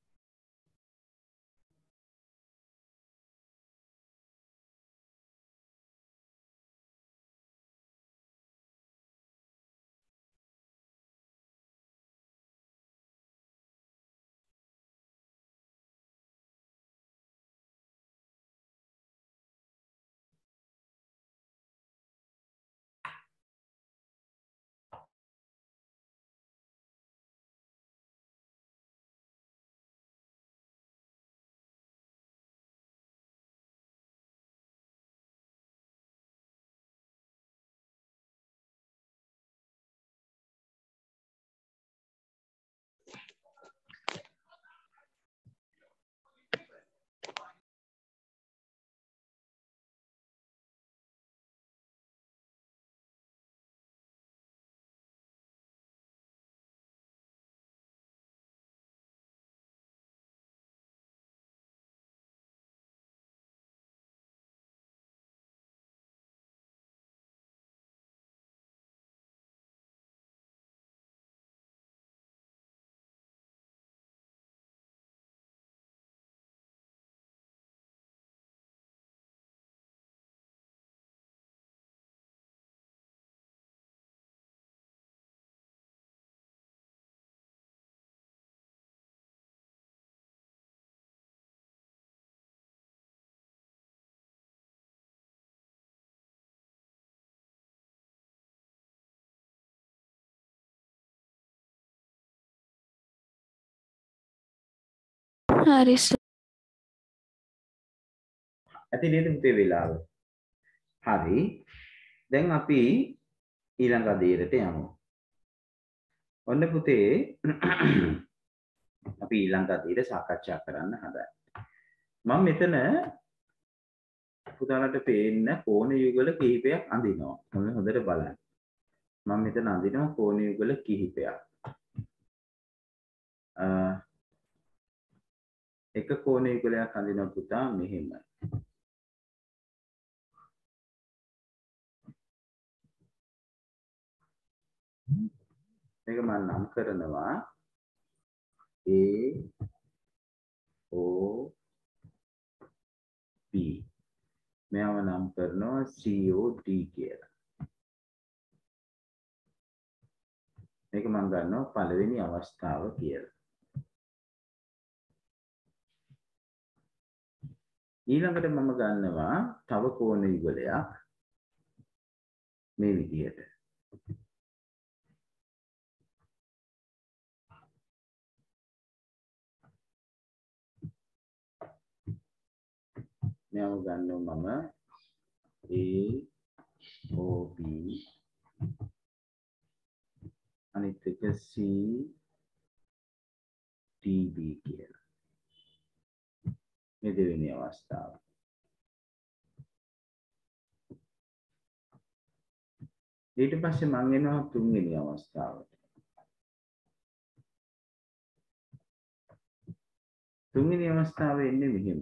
හරි සර්. ඇති නේද පුතේ වෙලාව? හරි. දැන් අපි ඊළඟ අදියරට යමු. ඔන්න පුතේ අපි ඊළඟ අදියර සාකච්ඡා කරන්න හදන්නේ. මම මෙතන පුතාලට පේන්න කෝණ යුගල කිහිපයක් අඳිනවා. මොන හොඳට බලන්න. මම මෙතන අඳිනවා කෝණ යුගල කිහිපයක්. එක කෝණ යුගලයක් අඳිනවා පුතා මෙහෙම. මේක මම නම් කරනවා A O P. මෙයාව නම් කරනවා COD කියලා. මේක මම ගන්නවා පළවෙනි අවස්ථාව කියලා. ඊළඟට මම ගන්නවා තව කෝණ යුගලයක් මේ විදිහට. මෙව ගන්නවා මම AOB අනිත් එක CDB කියලා. මේ දෙවෙනි අවස්ථාව. ඊට පස්සේ මම එනවා තුන්වෙනි අවස්ථාවට. තුන්වෙනි අවස්ථාවේ එන්නේ මෙහෙම.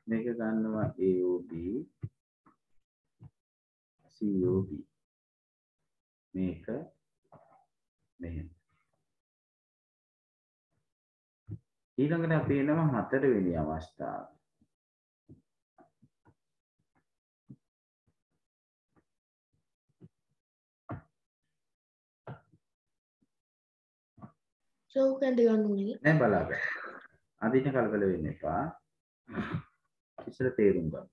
මේක ගන්නවා AOB COB මේක මෙහෙම. ඊළඟට අපි එනවා හතරවෙනි අවස්ථාව. සෝකෙන්ද ගන්න ඕනේ නෑ බලාගන්න. අදින්න කලබල වෙන්න එපා. ඉස්සර තේරුම් ගන්න.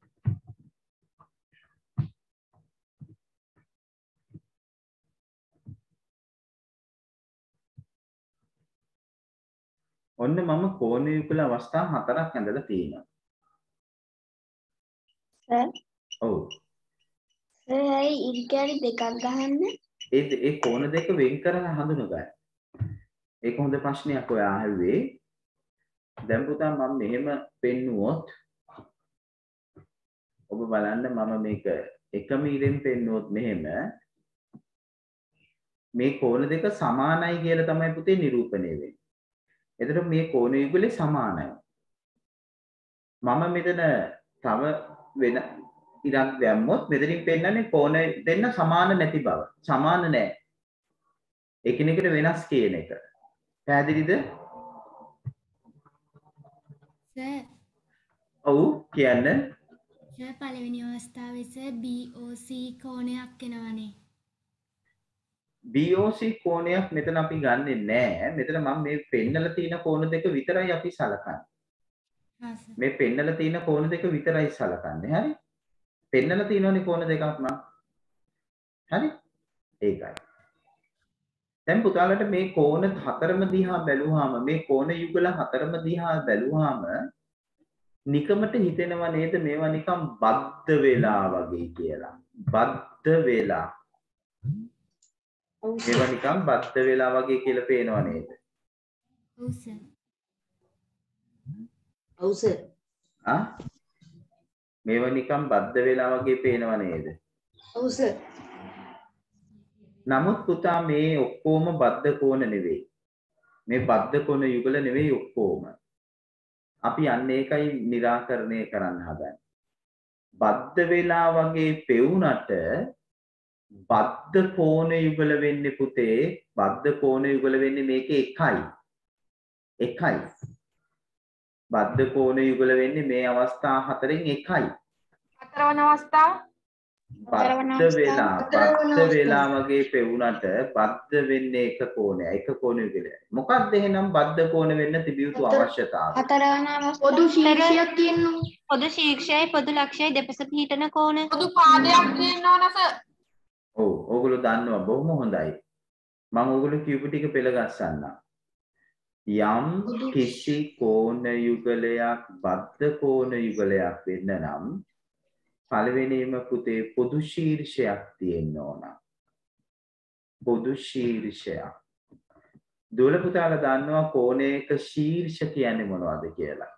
ඔන්න මම කෝණ යුගල අවස්ථා 4ක් ඇඳලා තියෙනවා. සර් ඔව්. සර් ඉරිකැලි දෙකක් ගහන්න. ඒ කෝණ දෙක වෙන් කරලා හඳුනගන්න. ඒක හොඳ ප්‍රශ්නයක් ඔය ආහුවේ. දැන් පුතා මම මෙහෙම පෙන්නුවොත් ඔබ බලන්න මම මේක එකම ඉරෙන් පෙන්නුවොත් මෙහෙම මේ කෝණ දෙක සමානයි කියලා තමයි පුතේ නිරූපණය වෙන්නේ. එතකොට මේ කෝණ යුගලේ සමානයි. මම මෙතන තව වෙන ඉරක් දැම්මොත් මෙතනින් පෙන්නන්නේ කෝණ දෙන්න සමාන නැති බව. සමාන නැහැ. එකිනෙකට වෙනස් කියන එක. පැහැදිලිද? සර් ඔව් කියන්න. සර් පළවෙනි අවස්ථාවේ සර් BOC කෝණයක් එනවනේ. BOC කෝණයක් මෙතන අපි ගන්නෙ නෑ. මෙතන මම මේ පෙන්නලා තියෙන කෝණ දෙක විතරයි අපි සලකන්නේ. හා සර්. මේ පෙන්නලා තියෙන කෝණ දෙක විතරයි සලකන්නේ. හරි? පෙන්නලා තියෙනවනේ කෝණ දෙකක් නම්. හරි? ඒකයි. දැන් පුතාලට මේ කෝණ හතරම දිහා බැලුවාම මේ කෝණ යුගල හතරම දිහා බැලුවාම නිකමට හිතෙනවා නේද මේවා නිකන් බද්ධ වෙලා වගේ කියලා. බද්ධ වෙලා. මේවා නිකන් බද්ධ වෙලා වගේ කියලා පේනවා නේද? ඔව් සර්. ඔව් සර්. මේවා නිකන් බද්ධ වෙලා වගේ පේනවා නේද? ඔව් සර්. නමුත් පුතා මේ ඔක්කොම බද්ධ කෝණ නෙවෙයි. මේ බද්ධ කෝණ යුගල නෙවෙයි ඔක්කොම. අපි අන්න ඒකයි निराකරණය කරන්න හදන්නේ. බද්ධ වෙලා වගේ පෙවුනට බද්ධ කෝණ යුගල වෙන්නේ පුතේ බද්ධ කෝණ යුගල වෙන්නේ මේකේ එකයි. එකයි. බද්ධ කෝණ යුගල වෙන්නේ මේ අවස්ථා හතරෙන් එකයි. හතරවන අවස්ථාව බද්ධ වෙලා වගේ පෙවුනට බද්ධ වෙන්නේ එක කෝණය. එක කෝණ යුගලයි. මොකක්ද එහෙනම් බද්ධ කෝණ වෙන්න තිබිය යුතු අවශ්‍යතාවය? හතරවන අවස්ථාව පොදු ශීර්ෂයක් තියෙනවා පොදු ශීර්ෂයයි පොදු ලක්ෂයයි දෙපස පිහිටන කෝණ. පොදු පාදයක් තියෙන්න ඕන සර්. ඔව් ඕගොල්ලෝ දන්නවා බොහොම හොඳයි. මම ඕගොල්ලෝ කියපු ටික පෙළ ගස්සන්නම්. යම් කිසි කෝණ යුගලයක් බද්ධ කෝණ යුගලයක් වෙන්න නම් පළවෙනිම පුතේ පොදු ශීර්ෂයක් තියෙන්න ඕන. පොදු ශීර්ෂයක්. දුවල පුතාලා දන්නවා කෝණයක ශීර්ෂ කියන්නේ මොනවද කියලා.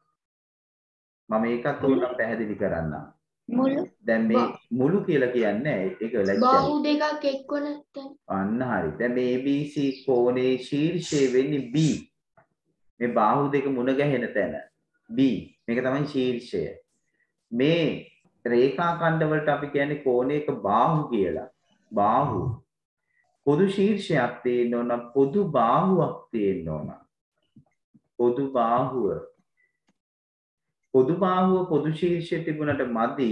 මම ඒකත් උන්ට පැහැදිලි කරන්නම්. මුළු දැන් මේ මුළු කියලා කියන්නේ ඒක ලැජ්ජයි. බාහුව දෙකක් එක්වන තැන අන්න හරි. දැන් මේ ABC කෝණේ ශීර්ෂය වෙන්නේ B. මේ බාහුව දෙක මුණ ගැහෙන තැන B. මේක තමයි ශීර්ෂය. මේ රේඛා ඛණ්ඩ වලට අපි කියන්නේ කෝණයක බාහුව කියලා. බාහුව. පොදු ශීර්ෂයක් තියෙන්න ඕන, පොදු බාහුවක් තියෙන්න ඕන. පොදු බාහුව. පොදු බාහුව පොදු ශීර්ෂය තිබුණට මදි.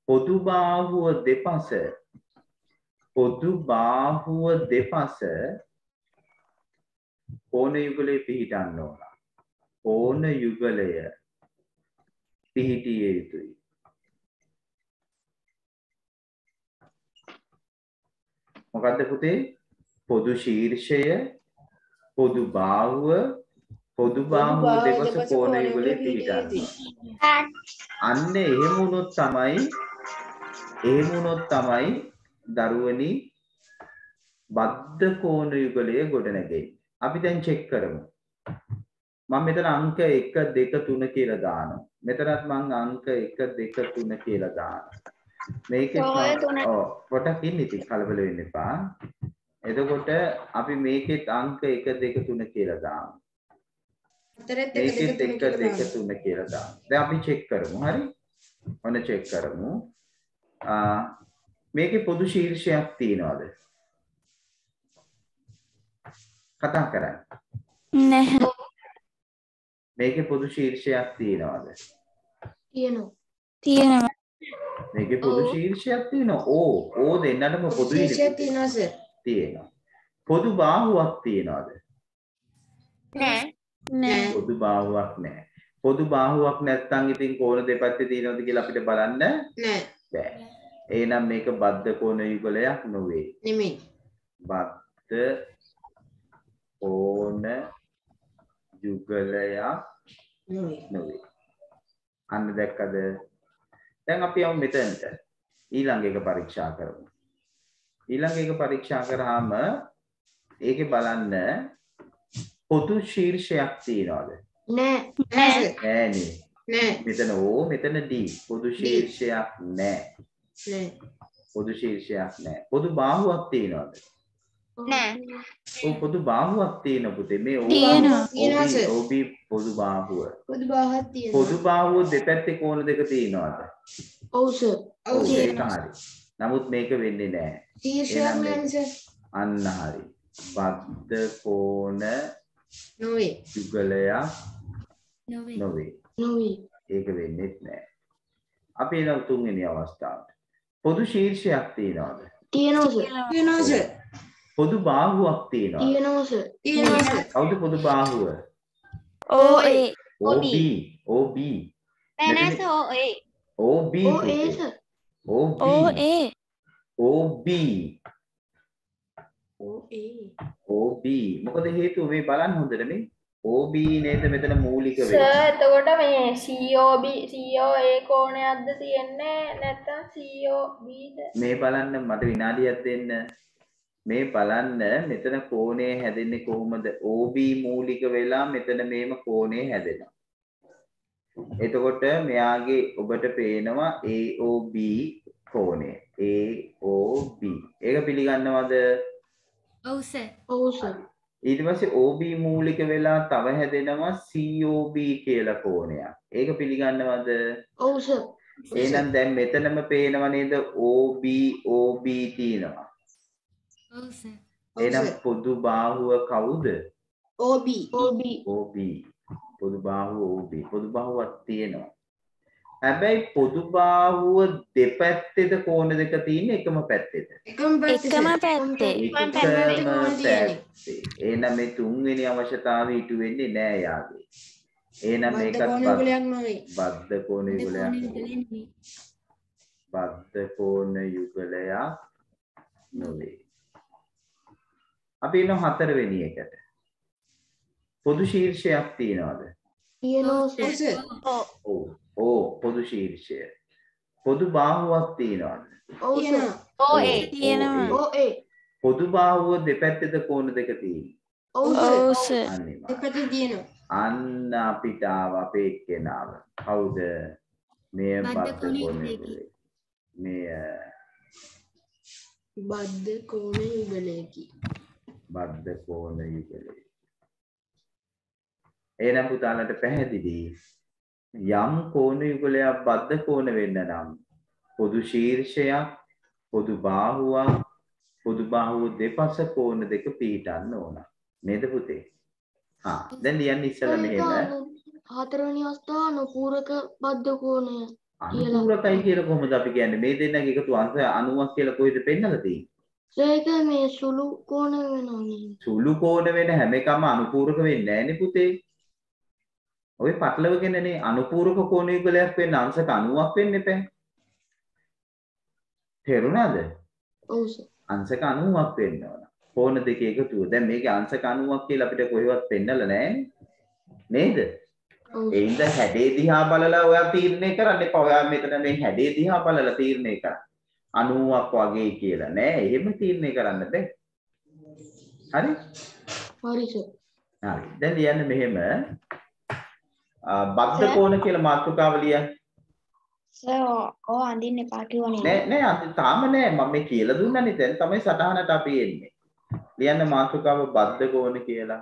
පොදු බාහුව දෙපස පොදු බාහුව දෙපස කෝණ යුගලයේ පිහිටන්න ඕන. කෝණ යුගලය පිහිටිය යුතුයි. මොකද්ද පුතේ? පොදු ශීර්ෂය, පොදු බාහුව දෙපස කෝණ යුගලයේ පිහිටන්න. අන්න එහෙම වුණොත් තමයි දරුවනි බද්ධ කෝණ යුගලය ගොඩනැගෙන්නේ. අපි දැන් චෙක් කරමු. මම මෙතන අංක 1 2 3 කියලා දානවා. මෙතනත් මම අංක 1 2 3 කියලා දානවා. මේකෙත් පොඩක් ඉන්න ඉතින් කලබල වෙන්න එපා. එතකොට අපි මේකෙත් අංක 1 2 3 කියලා දාමු. මේකෙත් 1 2 3 කියලා දාමු. දැන් අපි චෙක් කරමු. හරි? ඔන්න චෙක් කරමු. මේකේ පොදු ශීර්ෂයක් තියනවාද? කතා කරන්න. නැහැ. මේකේ පොදු ශීර්ෂයක් තියනවාද? තියෙනවා. මේකේ පොදු ශීර්ෂයක් තියෙනවා. ඕ දෙන්නටම පොදු ශීර්ෂයක් තියෙනවා සර්. තියෙනවා. පොදු බාහුවක් තියෙනවද? නෑ. පොදු බාහුවක් නැහැ. පොදු බාහුවක් නැත්නම් ඉතින් කෝණ දෙපැත්තේ තියෙනවද කියලා අපිට බලන්න බෑ. එහෙනම් මේක බද්ධ කෝණ යුගලයක් නෙවෙයි. නෙමෙයි. බද්ධ කෝණ යුගලයක් නෙවෙයි. අන්න දැක්කද? දැන් අපි යමු මෙතනට. ඊළඟ එක පරීක්ෂා කරමු. ඊළඟ එක පරීක්ෂා කරාම ඒකේ බලන්න පොදු ශීර්ෂයක් තියනවද? නෑ. මෙතන O මෙතන D. පොදු ශීර්ෂයක් නෑ. පොදු ශීර්ෂයක් නෑ. පොදු බාහුවක් තියනවද? නෑ. පොදු බාහුවක් තියෙන පුතේ. මේ OB පොදු බාහුව. පොදු බාහුව දෙපැත්තේ කෝණ දෙක තියනවද? ඔව් සර්. ඒක හරි. නමුත් මේක වෙන්නේ නෑ. අන්න හරි. බද්ධ කෝණ යුගලයක් නොවේ. ඒක වෙන්නේ නැහැ. අපි එන තුන්වෙනි අවස්ථාවට. පොදු ශීර්ෂයක් තියනවද? තියෙනවා සර්. පොදු බාහුවක් තියනවද? තියෙනවා සර්. කවුද පොදු බාහුව? OB. නෑ OA. OB. මොකද හේතුව මේ බලන්න හොඳට මේ OB නේද මෙතන මූලික වෙන්නේ. සර් එතකොට මේ COA කෝණයක්ද තියෙන්නේ නැත්නම් COBද? මේ බලන්න මට විනාඩියක් දෙන්න. මේ බලන්න මෙතන කෝණය හැදෙන්නේ කොහොමද? OB මූලික වෙලා මෙතන මේම කෝණය හැදෙනවා. එතකොට මෙයාගේ ඔබට පේනවා AOB කෝණය. AOB. ඒක පිළිගන්නවද? ඔව් සර්. ඊට පස්සේ OB මූලික වෙලා තව හැදෙනවා COB කියලා කෝණයක්. ඒක පිළිගන්නවද? ඔව් සර්. එහෙනම් දැන් මෙතනම පේනව නේද OB තියෙනවා. ඔව් සර්. එහෙනම් පොදු බාහුව කවුද? OB. පොදු බාහුව OB. පොදු බාහුවක් තියෙනවා. හැබැයි පොදු බාහුව දෙපැත්තේද කෝණ දෙක තියෙන්නේ එකම පැත්තේද? එකම පැත්තේ. එහෙනම් මේ තුන්වෙනි අවශ්‍යතාවය ඉටු වෙන්නේ නෑ යාගේ. එහෙනම් මේකත් බද්ධ කෝණ යුගලයක්. බද්ධ කෝණ යුගලයක් නොවේ. අපි එන හතරවෙනි එකට. පොදු ශීර්ෂයක් තියනවද? පොදු ශීර්ෂය. පොදු බාහුවක් තියනවද? තියෙනවා. පොදු බාහුව දෙපැත්තේද කෝණ දෙක තියෙන්නේ? අන්න අපිට ආව අපේ එක්කෙනාව. කවුද? මේ බද්ධ කෝණ යුගලය. මේ බද්ධ කෝණ යුගලයකි. බද්ධ කෝණ යුගලය. එහෙනම් පුතාලට පැහැදිලි. යම් කෝණ යුගලයක් බද්ධ කෝණ වෙන්න නම් පොදු ශීර්ෂයක්, පොදු බාහුවක්, පොදු බාහුව දෙපස කෝණ දෙක පිහිටන්න ඕන. නේද පුතේ? දැන් ලියන්න ඉස්සෙල්ලා මෙහෙම. හතරවෙනි අවස්ථාව අනුපූරක බද්ධ කෝණය. අනුපූරකයි කියලා කොහොමද අපි කියන්නේ? මේ දෙන්නගේ එකතු අංශ 90ක් කියලා කොහෙද පෙන්නලා තියෙන්නේ? ඒක මේ සුළු කෝණ වෙනවනේ. සුළු කෝණ වෙන හැම එකම අනුපූරක වෙන්නේ නැහැනේ පුතේ. ඔය පටලවගෙනනේ අනුපූරක කෝණ යුගලයක් වෙන්න අංශක 90ක් වෙන්න එපා. තේරුණාද? ඔව් සර්. අංශක 90ක් වෙන්න ඕන. කෝණ දෙක එකතුව. දැන් මේකේ අංශක 90ක් කියලා අපිට කොහෙවත් පෙන්නලා නැහැනේ. නේද? ඒ ඉඳ හැඩේ දිහා බලලා ඔයා තීරණය කරන්න එපා. ඔයා මෙතන මේ හැඩේ දිහා බලලා තීරණය කරන්න. 90ක් වගේ කියලා නෑ. එහෙම තීරණය කරන්න බෑ. හරි? හරි සර්. හරි. දැන් ලියන්න මෙහෙම බද්ධ කෝණ කියලා මාතෘකාව ලියන්න. සර් ඔය අඳින්න එපා කිව්වනේ. නෑ තාම නෑ මම මේ කියලා දුන්නානේ දැන් තමයි සටහනට අපි එන්නේ. ලියන්න මාතෘකාව බද්ධ කෝණ කියලා.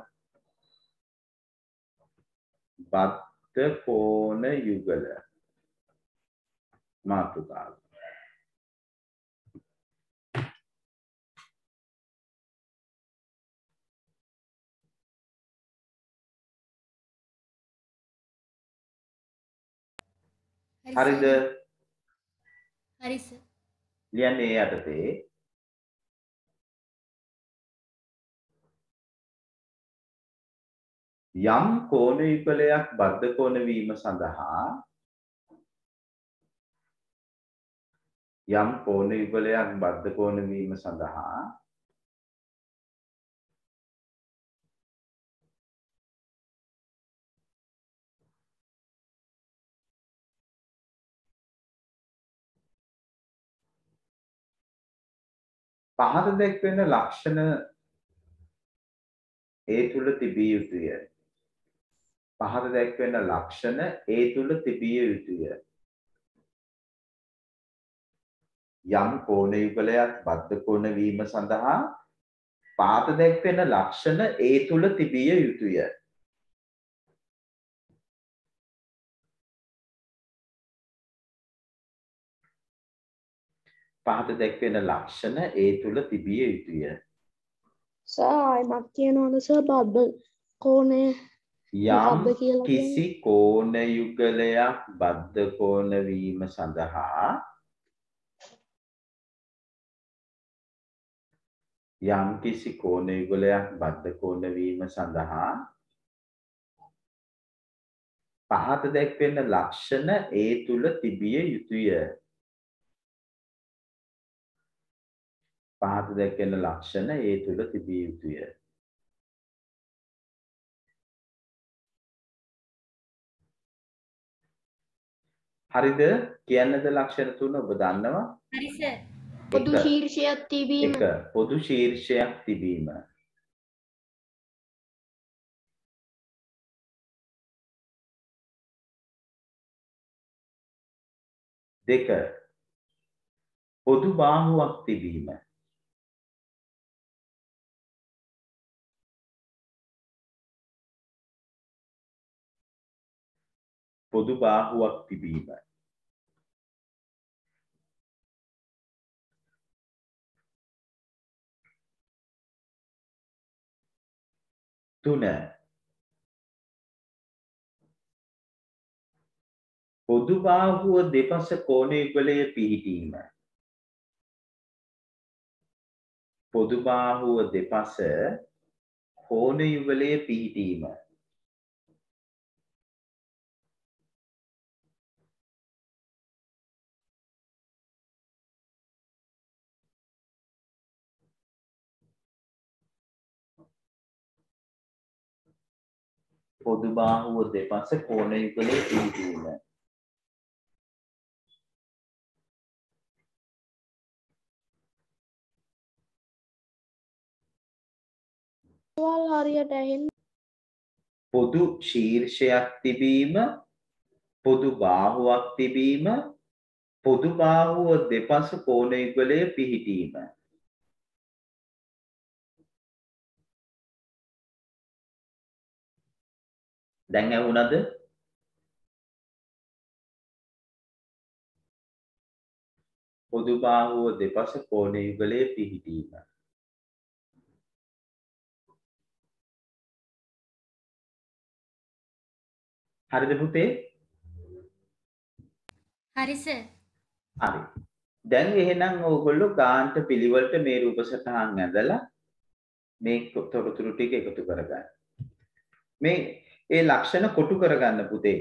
බද්ධ කෝණ යුගල මාතෘකාව. හරිද? හරි සර්. ලියන්නේ යටතේ යම් කෝණ යුගලයක් බද්ධ කෝණ වීම සඳහා පහත දැක්වෙන ලක්ෂණ ඒ තුල තිබිය යුතුය. පහත දැක්වෙන ලක්ෂණ ඒ තුල තිබිය යුතුය. යම් කෝණ යුගලයක් බද්ධ කෝණ වීම සඳහා පහත දැක්වෙන ලක්ෂණ ඒ තුල තිබිය යුතුය. පහත දැක්වෙන ලක්ෂණ ඒ තුල තිබිය යුතුය. සායිමත් කියනවාද සර් බද්ධ කෝණය යම් කිසි කෝණ යුගලයක් බද්ධ කෝණ වීම සඳහා පහත දැක්වෙන ලක්ෂණ ඒ තුල තිබිය යුතුය. පහත දැක්වෙන ලක්ෂණ ඒ තුල තිබිය යුතුය. හරිද? කියන්නද ලක්ෂණ තුන ඔබ දන්නවා? හරි සර්. පොදු ශීර්ෂයක් තිබීම. එක පොදු ශීර්ෂයක් තිබීම. දෙක පොදු බාහුවක් තිබීම. පොදු බාහුවක් තිබීම. තුන පොදු බාහුව දෙපස කෝණ යුගලයේ පිහිටීම. පොදු බාහුව දෙපස කෝණ යුගලයේ පිහිටීම. පොදු බාහුව දෙපස කෝණ යුගලයේ පිහිටීම. හරියට ඇහෙන්නේ පොදු ශීර්ෂයක් තිබීම, පොදු බාහුවක් තිබීම, පොදු බාහුව දෙපස කෝණ යුගලයේ පිහිටීම. දැන් ඇහුණද? පොදු බාහුව දෙපස කෝණ යුගලයේ පිහිටීම. හරිද පුතේ? හරි සර්. හරි. දැන් එහෙනම් ඕගොල්ලෝ ගාන්ට පිළිවෙලට මේ රූප සටහන් ඇඳලා මේ තොරතුරු ටික එකතු කරගන්න. මේ ඒ ලක්ෂණ කොටු කරගන්න පුතේ.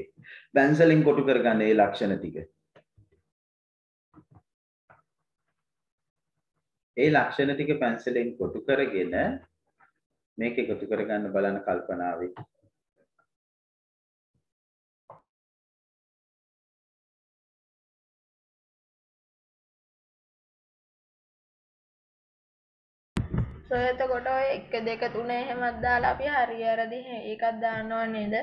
පැන්සලෙන් කොටු කරගන්න ඒ ලක්ෂණ ටික. ඒ ලක්ෂණ ටික පැන්සලෙන් කොටු කරගෙන මේක එකතු කරගන්න බලන්න කල්පනාවේ. සර් එතකොට ඔය 1 2 3 එහෙමත් දාලා අපි හරි වැරදි ඒකක් දාන්නව නේද?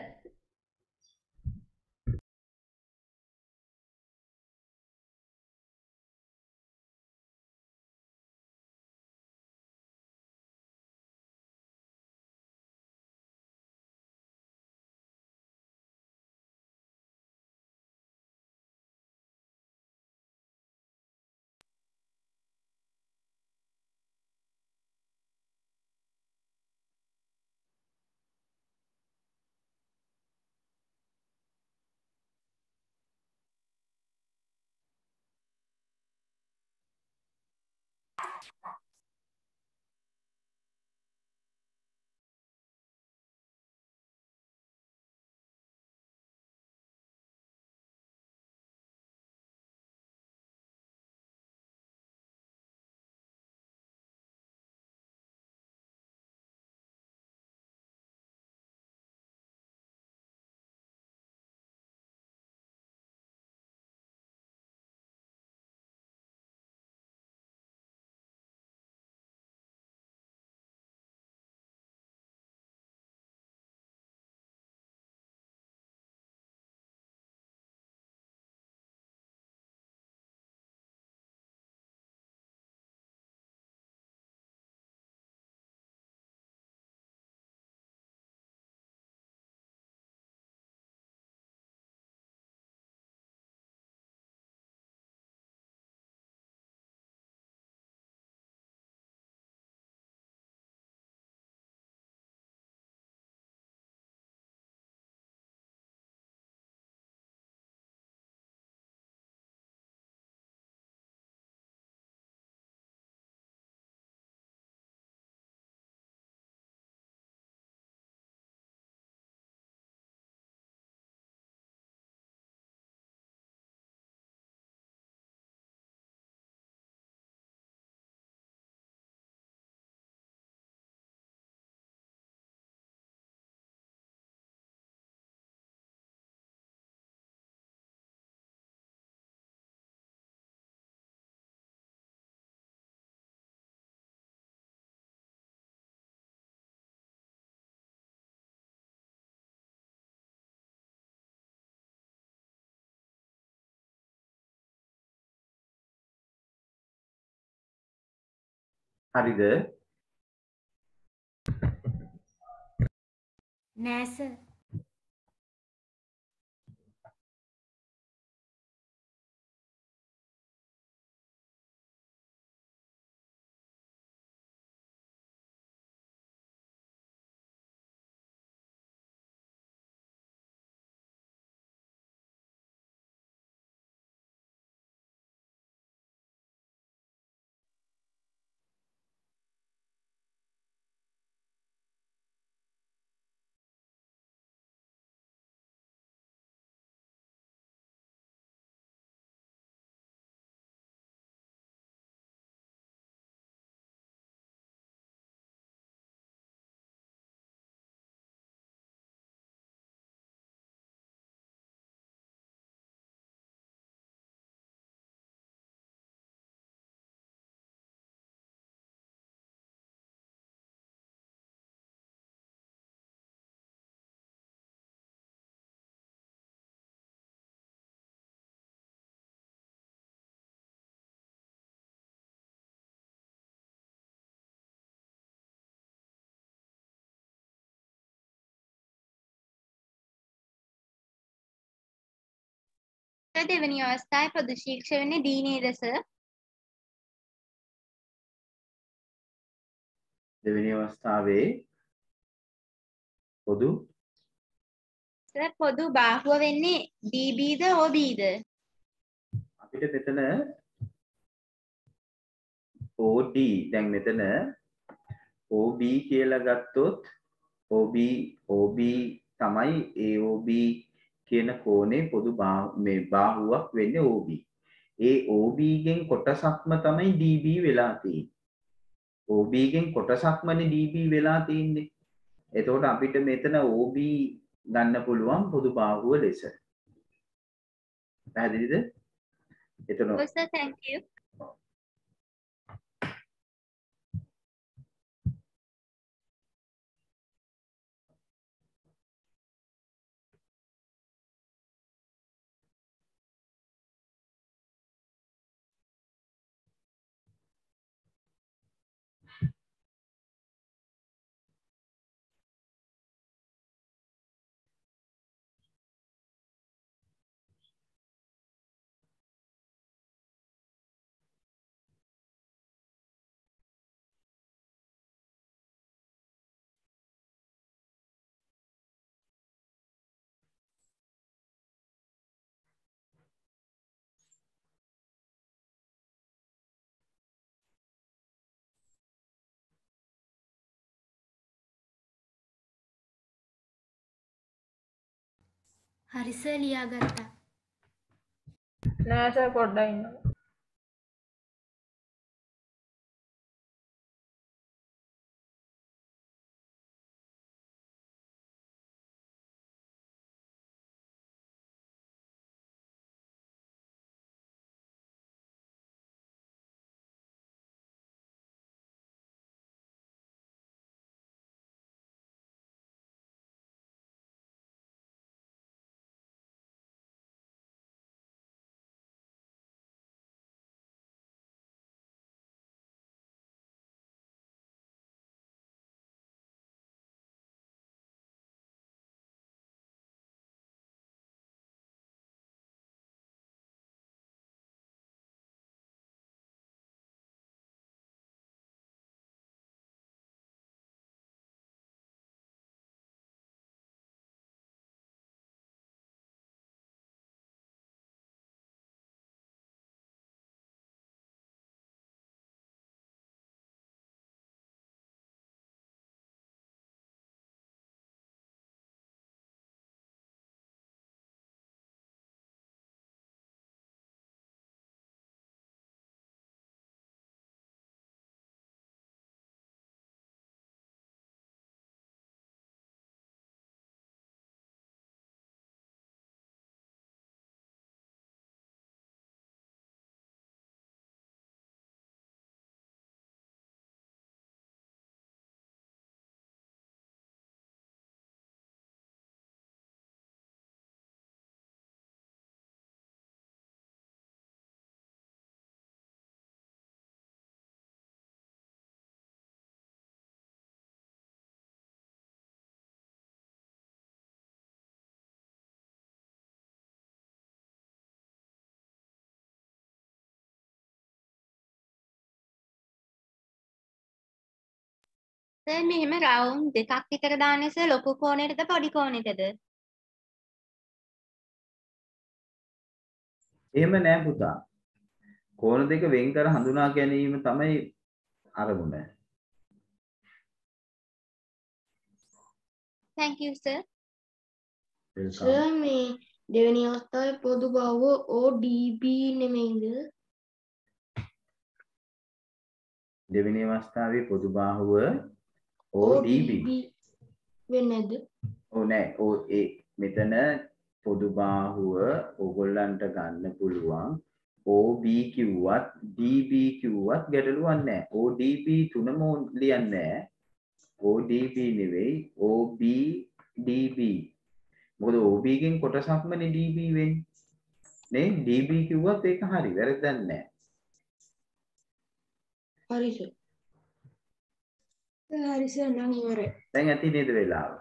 හරිද? නෑ සර්. දෙවෙනි අවස්ථාවේ පොදු ශීර්ෂ වෙන්නේ D නේද සර්? දෙවෙනි අවස්ථාවේ පොදු සර් පොදු බාහුව වෙන්නේ DB ද OB ද? අපිට මෙතන OD දැන් මෙතන OB කියලා ගත්තොත් OB තමයි AOB කියන කෝණේ පොදු මේ බාහුවක් වෙන්නේ OB. ඒ OB ගෙන් කොටසක්ම තමයි DB වෙලා තියෙන්නේ. OB ගෙන් කොටසක්මනේ DB වෙලා තියෙන්නේ. එතකොට අපිට මෙතන OB ගන්න පුළුවන් පොදු බාහුව ලෙස. පැහැදිලිද? එතන ඔව් සර් thank you. හරි සර් ලියාගත්තා. නෑ සර් පොඩ්ඩක් ඉන්න. සර් මෙහෙම රවුන්ඩ් දෙකක් විතර දාන්නේ සර් ලොකු කෝණයටද පොඩි කෝණයටද? එහෙම නෑ පුතා. කෝණ දෙක වෙන් කර හඳුනා ගැනීම තමයි අරමුණ. thank you sir. සර් මේ දෙවෙනි අවස්ථාවේ පොදු බාහුව ODB නෙමෙයිද? දෙවෙනි අවස්ථාවේ පොදු බාහුව ODB වෙන්නේ නැද්ද? ඔව් නෑ. මෙතන පොදු බාහුව ඕගොල්ලන්ට ගන්න පුළුවන් OB කිව්වත් DB කිව්වත් ගැටලුවක් නෑ. ODB තුනම ලියන්නේ නෑ. ODB නෙවෙයි OB DB. මොකද OB ගෙන් කොටසක්මනේ DB වෙන්නේ. නේ DB කිව්වත් ඒක හරි. වැරද්දක් නෑ. හරි සර්. හරි සර් නම් ඉවරයි. දැන් ඇති නේද වෙලාව?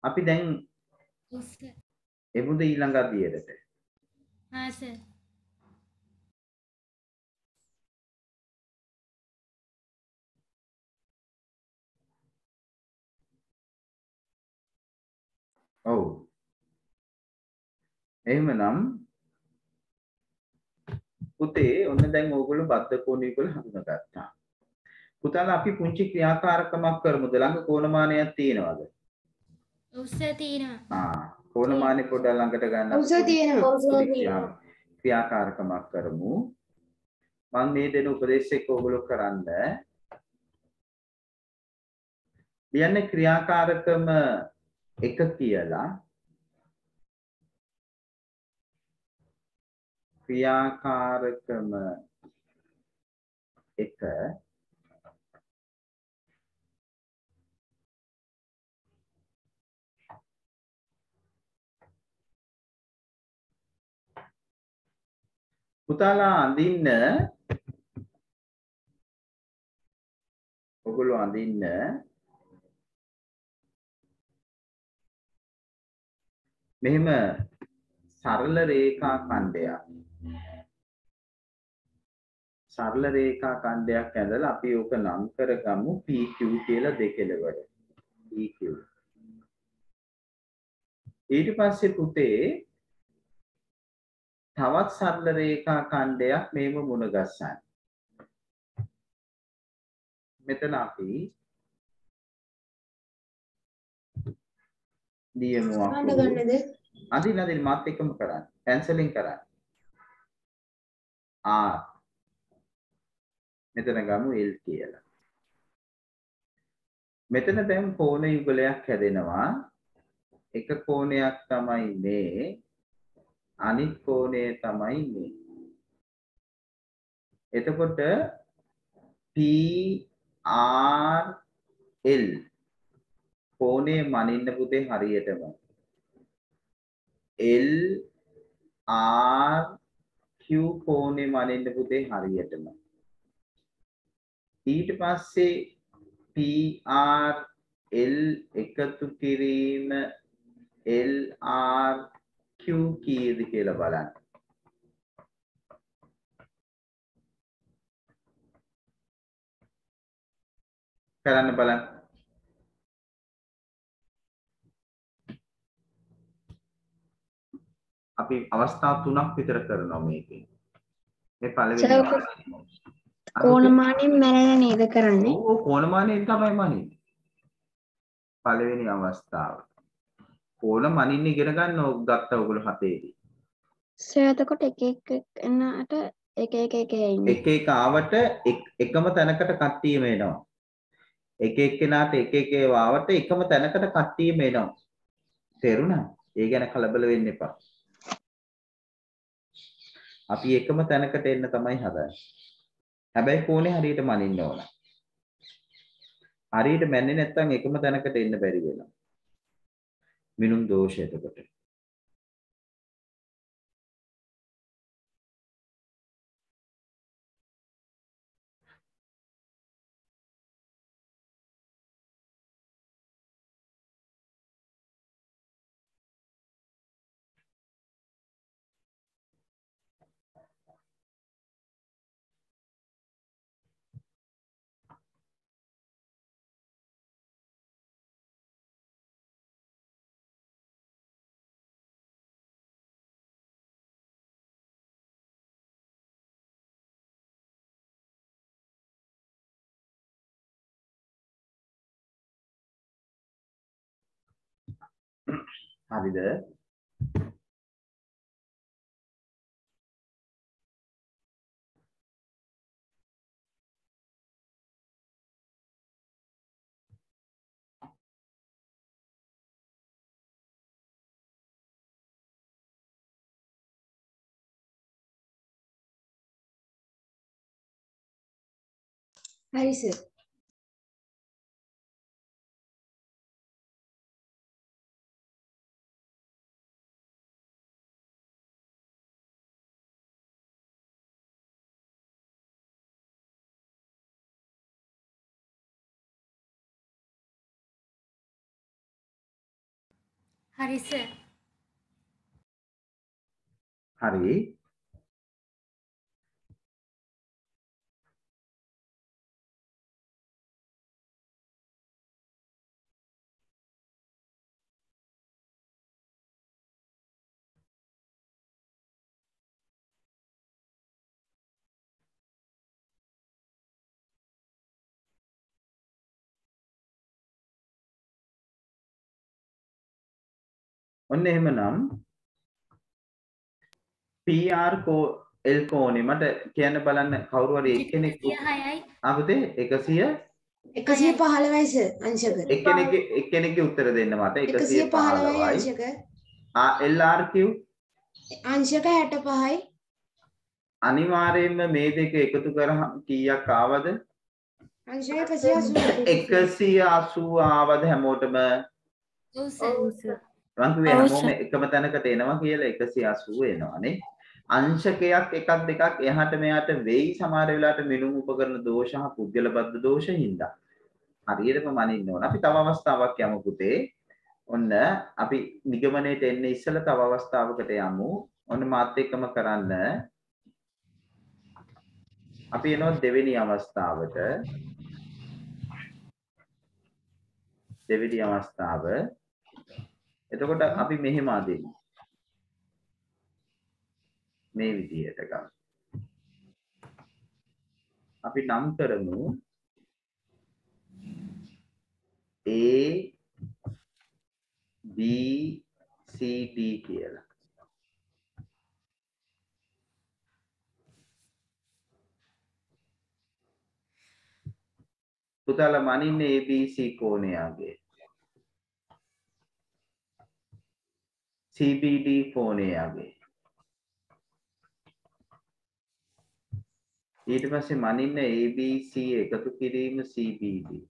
අපි දැන් ඔව් සර්. එමුද ඊළඟ අධ්‍යයනයට. හා සර්. ඔව්. එහෙමනම් පුතේ ඔන්න දැන් ඕගොල්ලෝ බද්ධ කෝණ යුගල හඳුනාගත්තා. පුතාලා අපි පුංචි ක්‍රියාකාරකමක් කරමුද? ළඟ කෝණමානයක් තියෙනවද? ඔව් සර් තියෙනවා. කෝණමානේ පොඩ්ඩක් ළඟට ගන්න. ඔව් සර් තියෙනවා. ක්‍රියාකාරකමක් කරමු. මම මේ දෙන උපදේශ එක්ක ඕගොල්ලෝ කරන්න. ලියන්නේ ක්‍රියාකාරකම 1 කියලා. ක්‍රියාකාරකම 1 පුතාලා අඳින්න ඔගොල්ලෝ අඳින්න මෙහෙම සරල රේඛා ඛණ්ඩයක් ඇඳලා අපි ඕක නම් කරගමු PQ කියලා දෙකෙලවර PQ. ඊට පස්සේ පුතේ තවත් සරල රේඛා ඛණ්ඩයක් මේව මුණ ගස්සන්න. මෙතන අපි දියමු අදින්න මාත් එක්කම කරන්න. පැන්සලින් කරන්න. R මෙතන ගමු L කියලා. මෙතන දැන් කෝණ යුගලයක් හැදෙනවා. එක කෝණයක් තමයි මේ. අනිත් කෝණය තමයි මේ. එතකොට PRL කෝණය මනින්න පුතේ හරියටම LRQ කෝණය මනින්න පුතේ හරියටම. ඊට පස්සේ PRL එකතු කිරීම LRQ කීයද කියලා බලන්න. කරන්න බලන්න. අපි අවස්ථා 3ක් විතර කරනවා මේකේ. මේ පළවෙනි කෝණමානෙන් මැරෙන නේද කරන්නේ? ඔව් කෝණමානෙන් තමයි මනින්නේ. පළවෙනි අවස්ථාව. කෝණ මනින්න ඉගෙන ගන්න ගත්ත ඔයගොල්ලෝ හතේදී. සර් එතකොට එක එන්නට එක ඉන්නේ. එක ආවට එකම තැනකට කට්ටියම එනවා. එක එක්කෙනාට එක වාවට එකම තැනකට කට්ටියම එනවා. තේරුණා? ඒ ගැන කලබල වෙන්න එපා. අපි එකම තැනකට එන්න තමයි හදන්නේ. හැබැයි කෝණේ හරියට මනින්න ඕන. හරියට මැන්නේ නැත්නම් එකම තැනකට එන්න බැරි වෙනවා. මිනුම් දෝෂ එතකොට. හරිද? හරි සර්. හරි සර්. හරි. ඔන්න එහෙමනම් PR L කෝණේ මට කියන්න බලන්න කවුරු හරි එක්කෙනෙක් අපතේ 115යි සර් අංශක. එක්කෙනෙක්ගේ උත්තර දෙන්න මට 115යි අංශක. LRQ අංශක 65යි. අනිවාර්යයෙන්ම මේ දෙක එකතු කරාම කීයක් ආවද? අංශක 180. 180 ආවද හැමෝටම? ඔව් සර්. රංගුවේ හැමෝම එකම තැනකට එනවා කියලා 180 එනවානේ. අංශකයක් එකක් දෙකක් එහාට මෙහාට වෙයි සමහර වෙලාවට මිනුම් උපකරණ දෝෂ හා පුද්ගල බද්ධ දෝෂ හින්දා. හරියටම මනින්න ඕන. අපි තව අවස්ථාවක් යමු පුතේ. ඔන්න අපි නිගමනයේට එන්න ඉස්සෙල්ලා තව අවස්ථාවකට යමු. ඔන්න මාත් එක්කම කරන්න. අපි එනවා දෙවෙනි අවස්ථාවට. දෙවෙනි අවස්ථාව. එතකොට අපි මෙහෙම අදින්න. මේ විදිහට ගන්න. අපි නම් කරමු A B C D කියලා. පුතාලා මනින්නේ ABC කෝණයගේ. CBD කෝණයගේ. ඊට පස්සේ මනින්න ABC එකතු කිරීම CBD.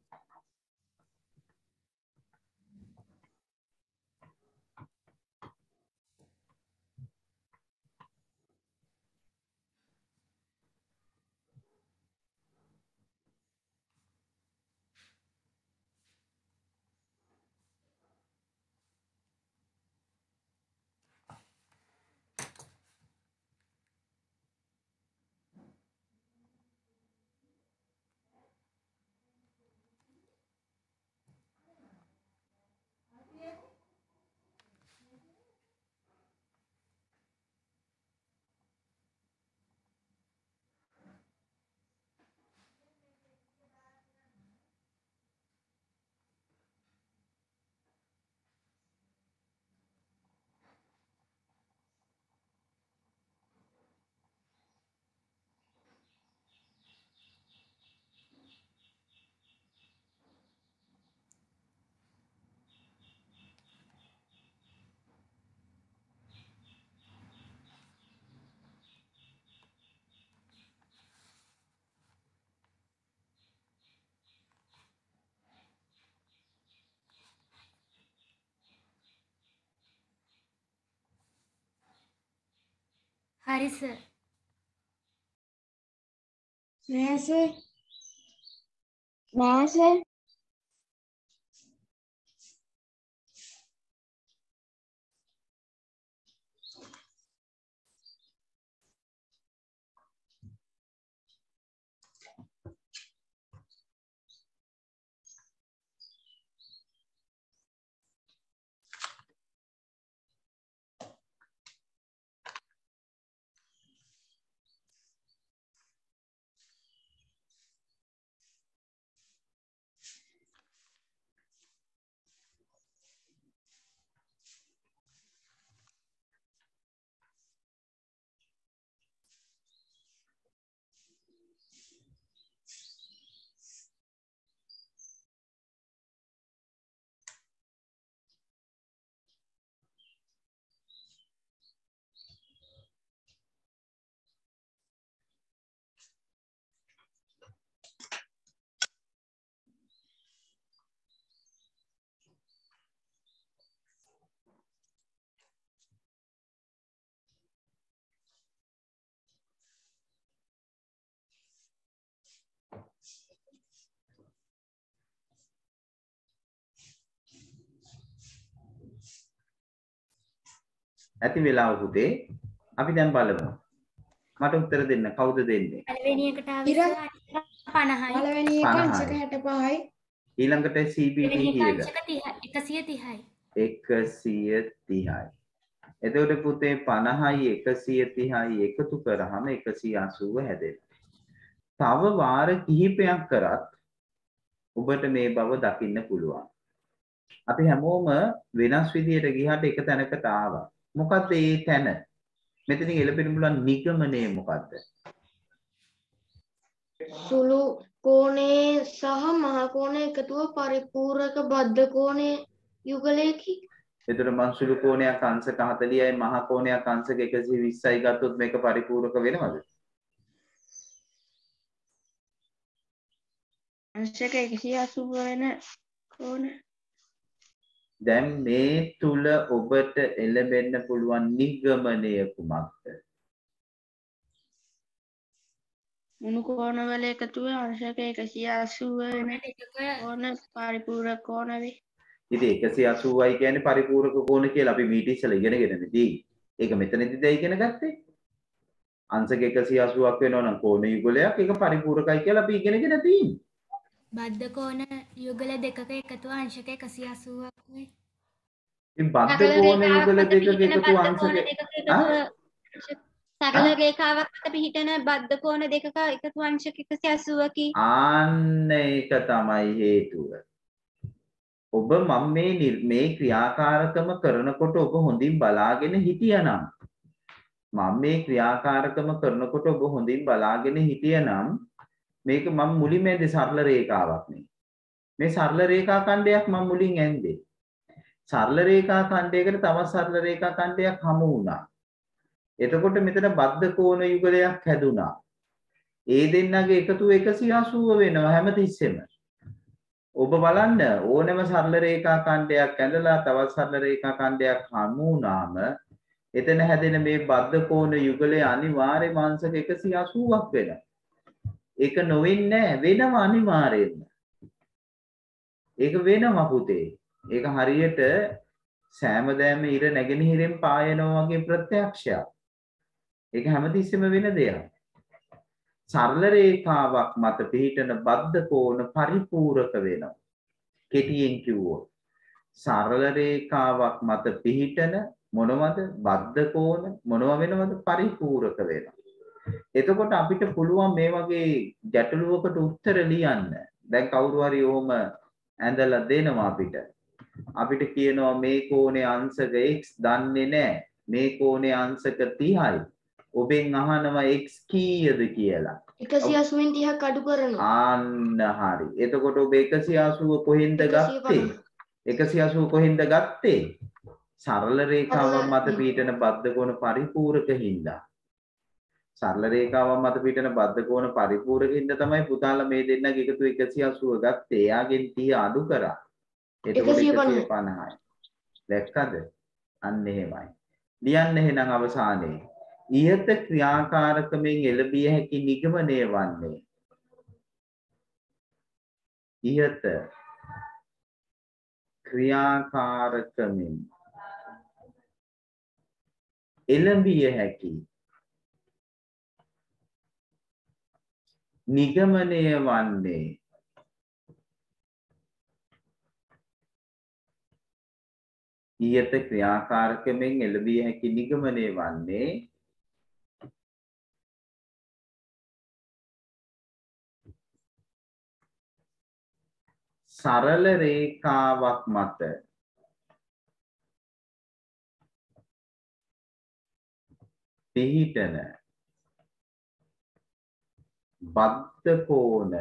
හරි සර්. නෑ සර්. නෑ සර්. ඇති වෙලාව පුතේ අපි දැන් බලමු. මට උත්තර දෙන්න කවුද දෙන්නේ? පළවෙනි එකට ආවේ 50යි. පළවෙනි එක අංශක 65යි. ඊළඟට CBD කියලා. අංශක 130යි. 130යි. එතකොට පුතේ 50යි 130යි එකතු කරාම 180 හැදෙනවා. තව වාර කිහිපයක් කරත් ඔබට මේ බව දකින්න පුළුවන්. අපි හැමෝම වෙනස් විදියට ගියාට එක තැනකට ආවා. මොකද්ද ඒ තැන? මෙතනින් එළපෙන්න පුළුවන් නිගමනය මොකද්ද? සුළු කෝණයේ සහ මහ කෝණයේ එකතුව පරිපූර්ණක බද්ධ කෝණයේ යුගලයකි. එතකොට මං සුළු කෝණයක් අංශක 40යි මහ කෝණයක් අංශක 120යි ගත්තොත් මේක පරිපූර්ණක වෙනවද? අංශක 180 වෙන කෝණ. දැන් මේ තුල ඔබට එළඹෙන්න පුළුවන් නිගමනය කුමක්ද? මුණු කෝණවල එකතුව අංශක 180 වෙන කෝණ පරිපූර්ණ කෝණ වේ. ඉතින් 180යි කියන්නේ පරිපූර්ණක කෝණ කියලා අපි මීට ඉස්සෙල්ලා ඉගෙනගෙන ඉදී. ඒක මෙතනදිද ඉගෙන ගත්තේ? අංශක 180ක් වෙනවා නම් කෝණ යුගලයක් ඒක පරිපූර්ණකයි කියලා අපි ඉගෙනගෙන තියෙන්නේ. බද්ධ කෝණ යුගල දෙකක එකතුව අංශක 180ක් වේ. ඉතින් බද්ධ කෝණ යුගල දෙකක එකතු අංශක සරල රේඛාවක් මත පිහිටන බද්ධ කෝණ දෙකක එකතු අංශක 180කි. අන්න ඒක තමයි හේතුව. ඔබ මම මේ ක්‍රියාකාරකම කරනකොට ඔබ හොඳින් බලාගෙන හිටියනම් මේක මම මුලින්ම ඇඳේ සරල රේඛාවක් නේ. මේ සරල රේඛා ඛණ්ඩයක් මම මුලින් ඇඳේ. සරල රේඛා ඛණ්ඩයකට තවත් සරල රේඛා ඛණ්ඩයක් හමු වුණා. එතකොට මෙතන බද්ධ කෝණ යුගලයක් හැදුනා. ඒ දෙන්නගේ එකතුව 180 වෙනවා හැමතිස්සෙම. ඔබ බලන්න ඕනෑම සරල රේඛා ඛණ්ඩයක් ඇඳලා තවත් සරල රේඛා ඛණ්ඩයක් හමු වුණාම එතන හැදෙන මේ බද්ධ කෝණ යුගලය අනිවාර්යයෙන්ම අංශක 180ක් වෙනවා. ඒක නොවෙන්නේ වෙනවා අනිවාර්යයෙන්ම. ඒක වෙනවා පුතේ. ඒක හරියට සෑමදෑම ඉර නැගෙනහිරෙන් පායනවා වගේ ප්‍රත්‍යක්ෂයක්. ඒක හැමතිස්සෙම වෙන දෙයක්. සරල රේඛාවක් මත පිහිටන බද්ධ කෝණ පරිපූර්ණක වෙනවා. කෙටියෙන් කිව්වොත් සරල රේඛාවක් මත පිහිටන මොනවද බද්ධ කෝණ මොනවා වෙනවද පරිපූර්ණක වෙනවා. එතකොට අපිට පුළුවන් මේ වගේ ගැටලුවකට උත්තර ලියන්න. දැන් කවුරු හරි ඕම ඇඳලා දෙනවා අපිට. අපිට කියනවා මේ කෝණේ අංශක x දන්නේ නැහැ. මේ කෝණේ අංශක 30යි. ඔබෙන් අහනවා x කීයද කියලා. 180න් 30ක් අඩු කරනවා. අන්න හරි. එතකොට ඔබ 180 කොහෙන්ද ගත්තේ? 180 කොහෙන්ද ගත්තේ? සරල රේඛාවක් මත පිහිටන බද්ධ කෝණ පරිපූර්ණක හින්දා. සරල රේඛාවක් මත පිහිටන බද්ධ කෝණ පරිපූර්ණක හින්දා තමයි පුතාලා මේ දෙන්නගේ එකතු 180 ගත්තේ. එයාගෙන් 30 අඩු කරා. එතකොට 150යි. දැක්කද? අන්න එහෙමයි. ලියන්න එහෙනම් අවසානයේ ඉහත ක්‍රියාකාරකමෙන් එළඹිය හැකි නිගමනය වන්නේ ඉහත ක්‍රියාකාරකමෙන් එළඹිය හැකි නිගමනය වන්නේ ඉහත ක්‍රියාකාරකමෙන් එළඹිය හැකි නිගමනය වන්නේ සරල රේඛාවක් මත පිහිටන බද්ධ කෝණ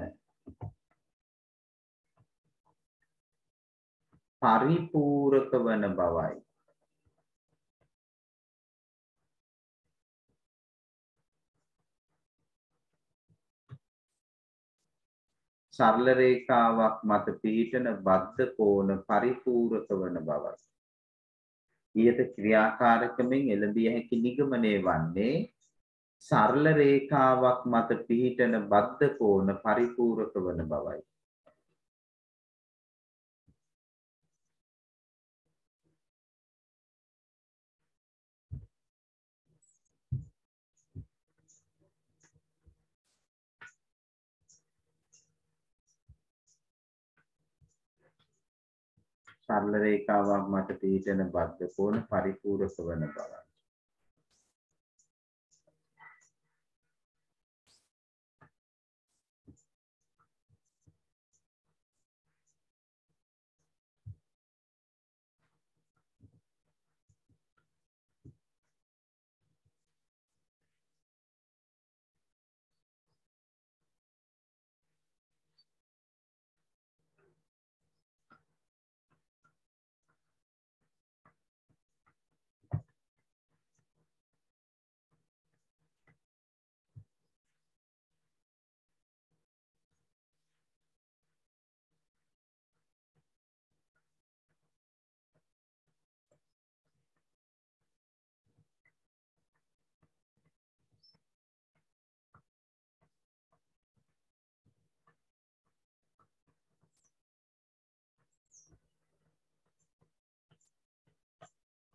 පරිපූර්ණක වන බවයි. සරල රේඛාවක් මත පිහිටන බද්ධ කෝණ පරිපූර්ණක වන බවයි. ඊට ක්‍රියාකාරකමෙන් එළඹිය හැකි නිගමනය වන්නේ සරල රේඛාවක් මත පිහිටන බද්ධ කෝණ පරිපූර්ණක වන බවයි. සරල රේඛාවක් මත පිහිටන බද්ධ කෝණ පරිපූර්ණක වන බවයි.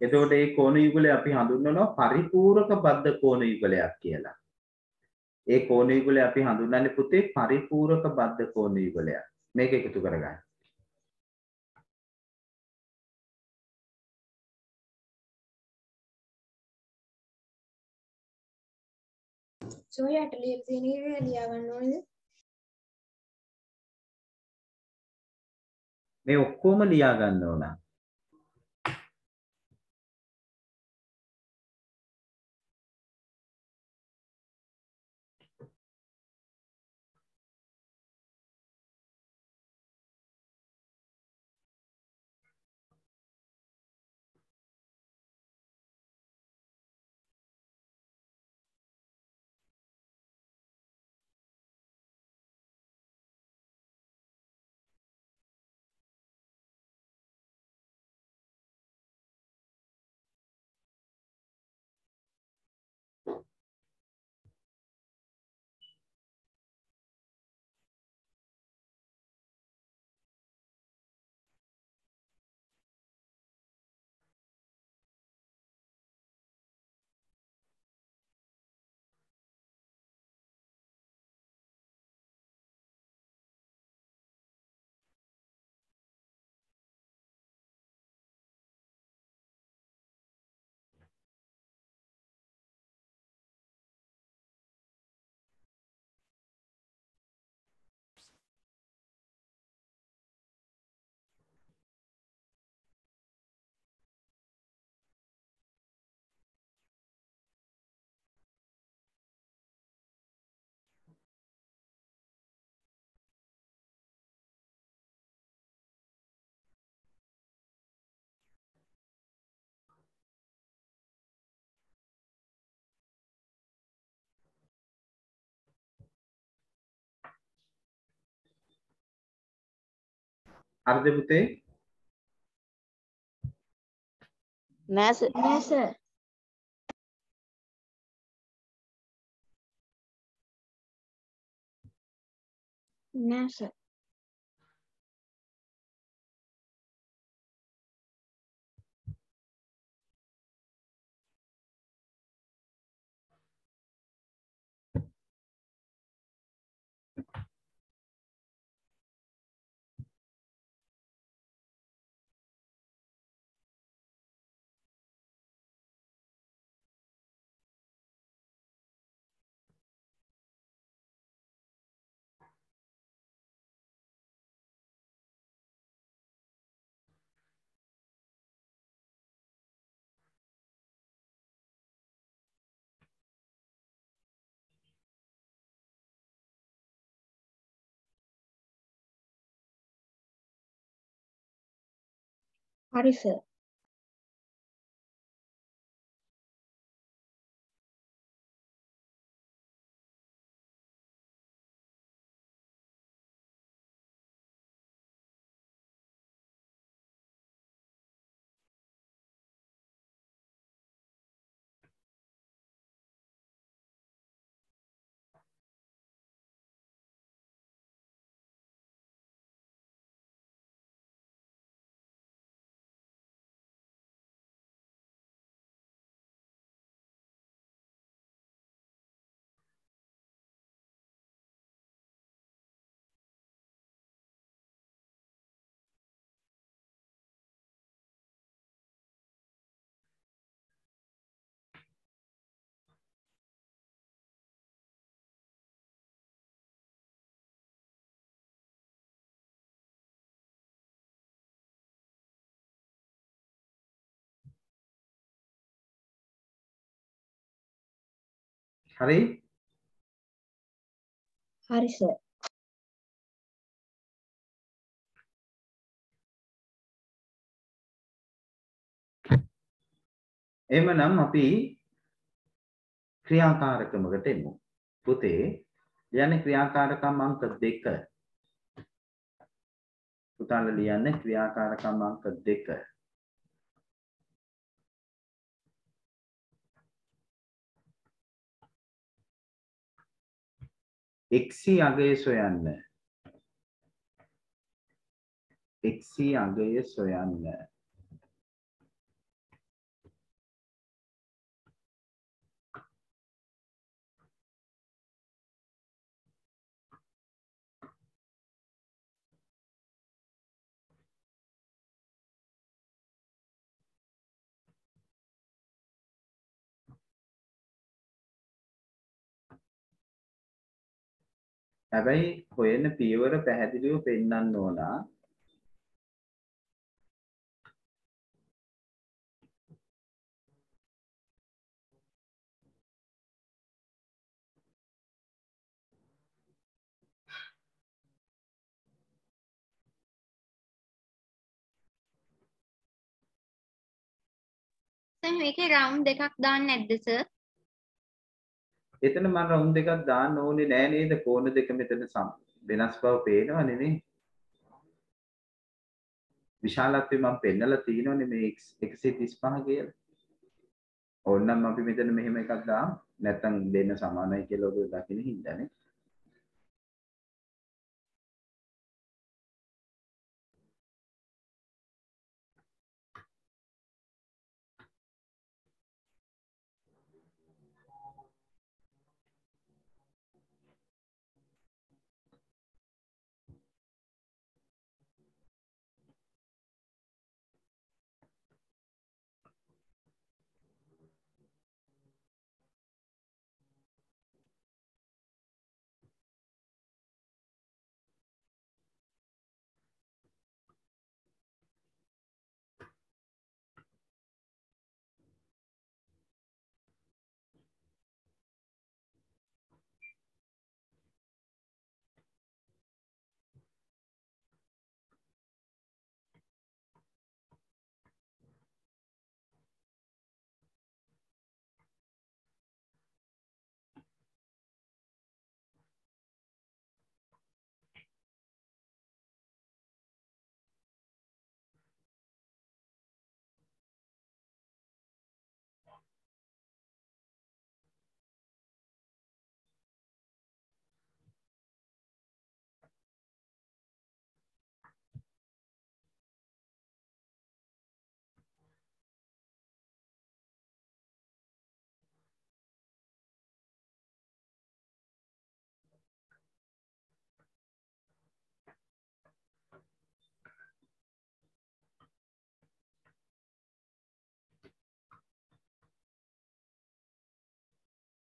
එතකොට මේ කෝණ යුගලය අපි හඳුන්වනවා පරිපූර්ණක බද්ධ කෝණ යුගලයක් කියලා. ඒ කෝණ යුගලය අපි හඳුන්වන්නේ පුතේ පරිපූර්ණක බද්ධ කෝණ යුගලයක්. මේක එකතු කරගන්න. සෝයාට ලියලා ලියා ගන්න ඕනේද? මේ ඔක්කොම ලියා ගන්න ඕන. හරිද පුතේ? නෑ සර්. නෑ සර්. හරි සර්. හරි? හරි සර්. එහෙමනම් අපි ක්‍රියාකාරකමකට එමු. පුතේ ලියන්නේ ක්‍රියාකාරකම් අංක 2. පුතාලා ලියන්නේ ක්‍රියාකාරකම් අංක 2. x අගය සොයන්න. x අගය සොයන්න. හැබැයි හොයන පියවර පැහැදිලිව පෙන්වන්න ඕන. සර් මේකේ රවුන්ඩ් දෙකක් දාන්න නැද්ද සර්? එතන මම රවුන්ඩ් දෙකක් දාන්න ඕනේ නෑ නේද? කෝණ දෙක මෙතන වෙනස් බව පේනවනේ නේ. විශාලත්වය මම පෙන්නලා තියෙනවනේ මේ 135 කියලා. ඕනනම් අපි මෙතන මෙහෙම එකක් දාමු. නැත්තම් දෙන්න සමානයි කියලා ඔබ දකින්න හින්දානේ.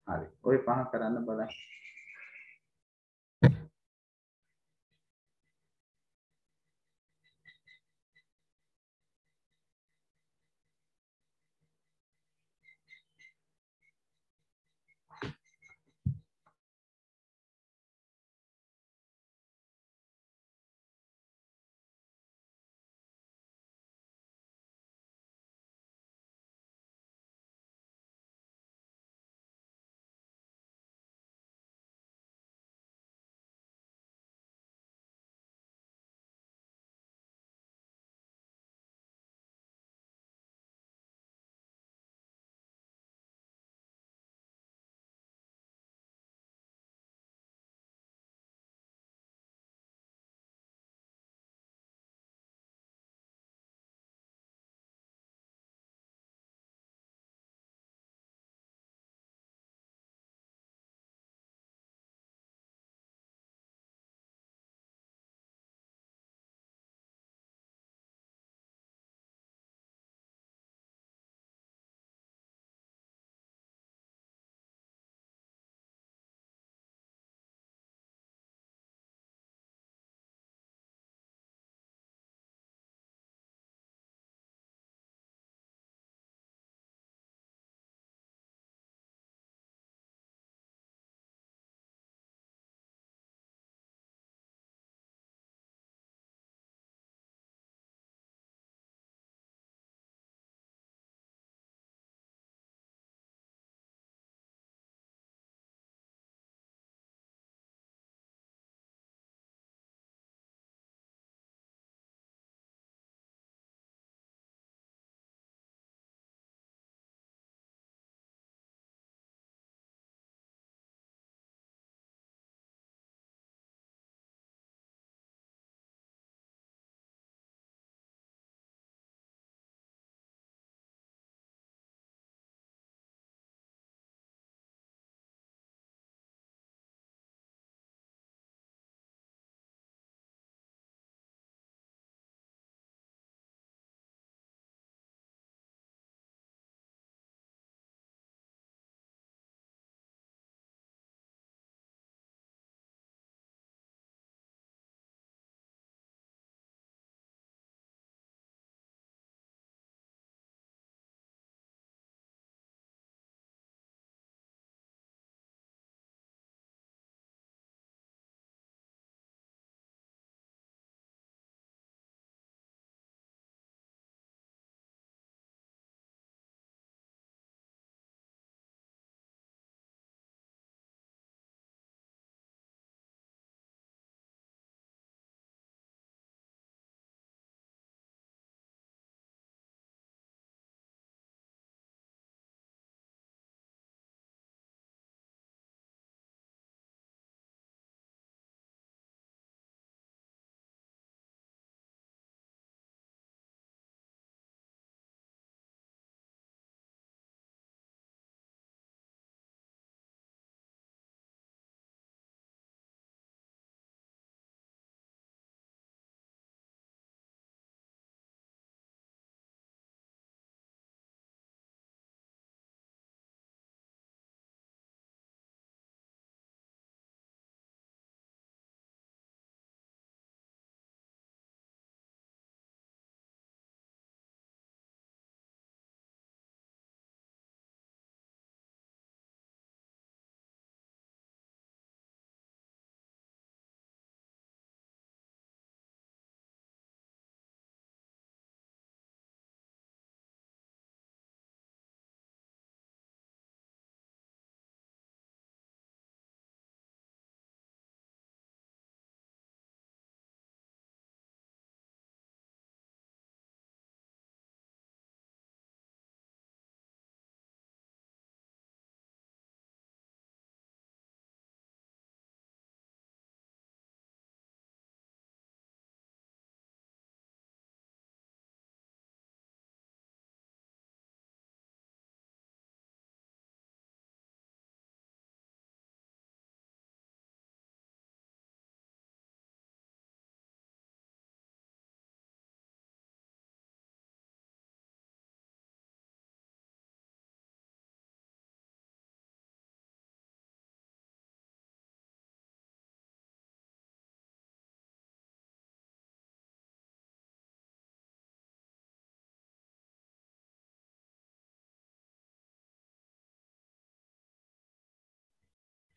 හරි. ඔය පහ කරන්න බලන්න.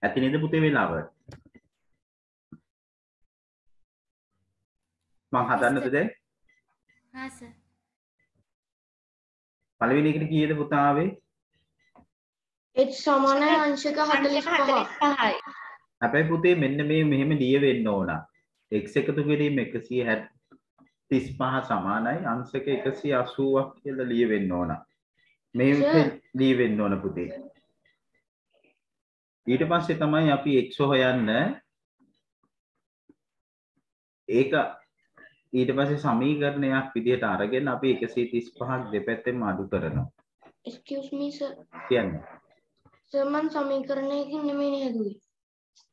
ඇති නේද පුතේ වෙලාව? මං හදන්නද දැන්? हाँ सर පළවෙනි එකට කීයද පුතා ආවේ? h සමානයි අංශක 45යි. හැබැයි පුතේ මෙන්න මේ මෙහෙම ලිය වෙන්න ඕන. x එකතු කිරීම 135 සමානයි අංශක 180ක් කියලා ලිය වෙන්න ඕන. මේක ලිය වෙන්න ඕන පුතේ. ඊට පස්සේ තමයි අපි x හොයන්න. ඒක ඊට පස්සේ සමීකරණයක් විදිහට අරගෙන අපි 135ක් දෙපැත්තෙන්ම අඩු කරනවා. excuse me sir. කියන්නේ. සර් මම සමීකරණයකින් නෙමෙයි හැදුවේ.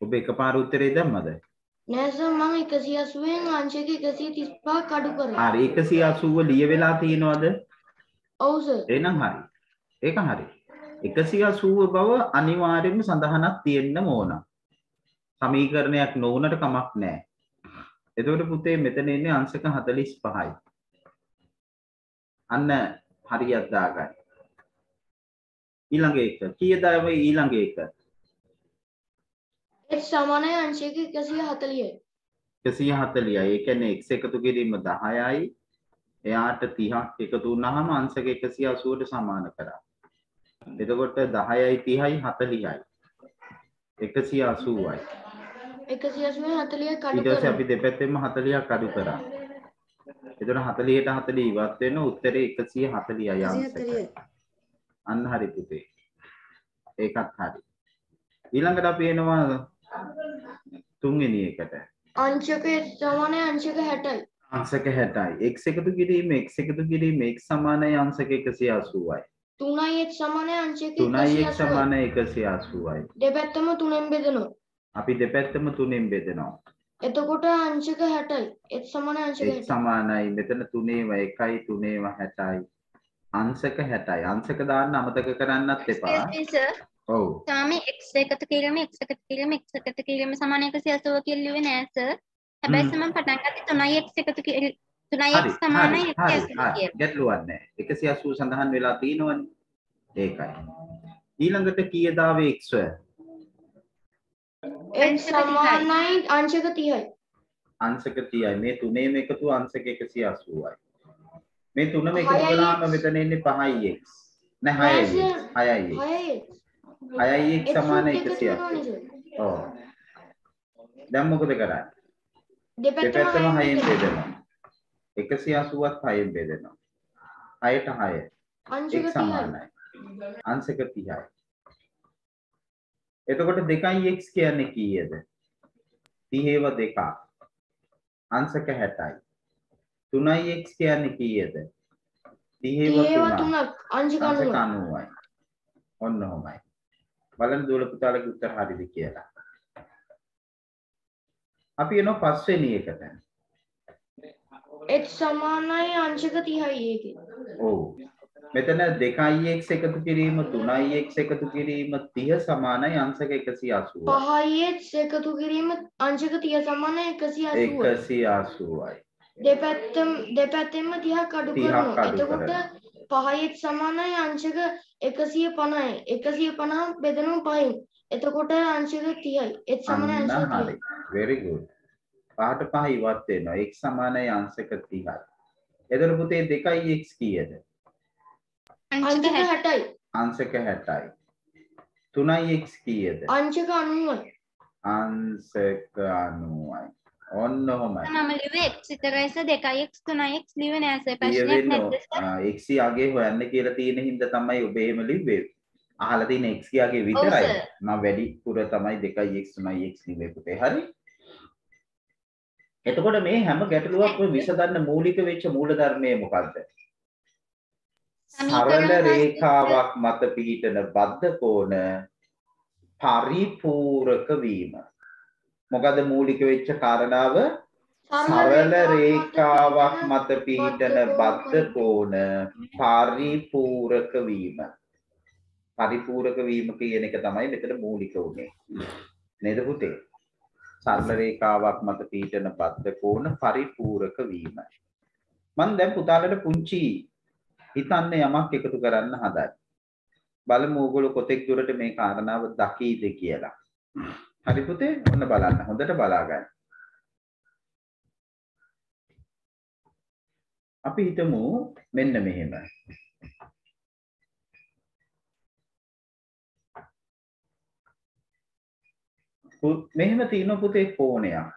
ඔබ එකපාර උත්තරේ දැම්මද? නෑ සර් මම 180න් අංශක 135ක් අඩු කරා. හරි 180 ලිය වෙලා තියෙනවද? ඔව් සර්. එහෙනම් හරි. ඒක හරි. 180 බව අනිවාර්යයෙන්ම සඳහනක් තියෙන්න ඕන. සමීකරණයක් නොවුනට කමක් නැහැ. එතකොට පුතේ මෙතන ඉන්නේ අංශක 45යි. අන්න හරියට දාගන්න. ඊළඟ එක. කීයද මේ ඊළඟ එක? h සමානයි අංශක 140යි. 140යි. ඒ කියන්නේ x එකතු කිරීම 10යි. එයාට 30ක් එකතු වුණාම අංශක 180ට සමාන කරා. එතකොට 10යි 30යි 40යි. 180යි. 180න් 40ක් අඩු ඊට පස්සේ අපි දෙපැත්තෙන්ම 40ක් අඩු කරා. එතකොට 40ට 40 ඉවත් වෙන උත්තරේ 140යි අංශක. අන්න හරි පුතේ. ඒකත් හරි. ඊළඟට අපි එනවා තුන්වෙනි එකට. අංශක h සමානයි අංශක 60යි. අංශක 60යි. x එකතු කිරීම x එකතු කිරීම x සමානයි අංශක 180යි. 3යි h සමානයි අංශක 3යි x 180යි. සමානයි 180යි. දෙපැත්තම 3ෙන් බෙදනවා. අපි දෙපැත්තම 3ෙන් බෙදනවා. එතකොට අංශක 60යි. h සමානයි අංශක 60යි. x සමානයි මෙතන 3ේම 1යි 3ේම 60යි. අංශක 60යි. අංශක දාන්න අමතක කරන්නත් එපා. ඔව්. තාමේ x එකතු කිරීම x එකතු කිරීම x එකතු කිරීම සමාන 180 කියලා ලිව්වේ නෑ සර්. හැබැයි මම පටන් ගත්තේ 3යි x එකතු 3යි x සමානයි 180 කියලා. ගැටලුවක් නෑ. 180 සඳහන් වෙලා තියෙනවනේ. ඒකයි. ඊළඟට කීයද ආවේ x? h සමානයි අංශක 30යි. අංශක 30යි. මේ තුනේම එකතු අංශක 180යි. මේ තුනම එකතු කළාම මෙතන ඉන්නේ 5යි x. නෑ 6යි. 6යි. 6යි x සමානයි 180. ඔව්. දැන් මොකද කරන්නේ? දෙපැත්තම 6ෙන් බෙදනවා. 180ත් 6ෙන් බෙදනවා. 6ට 6. අංශක x සමානයි. අංශක 30යි. එතකොට 2x කියන්නේ කීයද? 30ව 2ක්. අංශක 60යි. 3x කියන්නේ කීයද? 30ව 3ක්. අංශක 90යි. ඔන්න ඔහොමයි. බලන්න දුවල පුතාලගේ උත්තර හරිද කියලා. අපි එනවා පස්වෙනි එකට. h සමානයි අංශක 30යි ඒකේ. ඔව්. මෙතන 2x එකතු කිරීම 3x එකතු කිරීම 30 සමානයි අංශක 180. 5x එකතු කිරීම අංශක 30 සමානයි 180යි. දෙපැත්තෙන්ම 30ක් අඩු කරනවා. එතකොට 5x සමානයි අංශක 150යි. 150 බෙදනවා 5න්. එතකොට අංශක 30යි. h සමානයි අංශක 30යි. very good. 5ට 5 ඉවත් වෙනවා. x සමානයි අංශක 30යි. එතකොට පුතේ 2x කීයද? අංශක 60යි. අංශක 60යි. 3x කීයද? අංශක 90යි. අංශක 90යි. ඔන්න ඔහොමයි. මම ලිව්වේ x විතරයි සර් 2x 3x ලිව්වේ නෑ සර් ප්‍රශ්නයක් නැද්ද සර්? x යගේ හොයන්න කියලා තියෙන හින්දා තමයි ඔබ එහෙම ලිව්වේ. අහලා තියෙන x යගේ විතරයි. මම වැඩි පුර තමයි 2x 3x ලිව්වේ පුතේ. හරි? එතකොට මේ හැම ගැටලුවක්ම විසඳන්න මූලික වෙච්ච මූලධර්මය මොකද්ද? සරල රේඛාවක් මත පිහිටන බද්ධ කෝණ පරිපූරක වීම. මොකද මූලික වෙච්ච කාරණාව? සරල රේඛාවක් මත පිහිටන බද්ධ කෝණ පරිපූරක වීම. පරිපූරක වීම කියන එක තමයි මෙතන මූලික උනේ. නේද පුතේ? සරල රේඛාවක් මත පිහිටන බද්ධ කෝණ පරිපූරක වීම. මම දැන් පුතාලට පුංචි හිතන්න යමක් එකතු කරන්න හදයි. බලමු ඕගොල්ලෝ කොතෙක් දුරට මේ කාරණාව දකීද කියලා. හරි පුතේ ඔන්න බලන්න හොඳට බලා ගන්න. අපි හිතමු මෙන්න මෙහෙම. මෙහෙම තියෙන පුතේ කෝණයක්.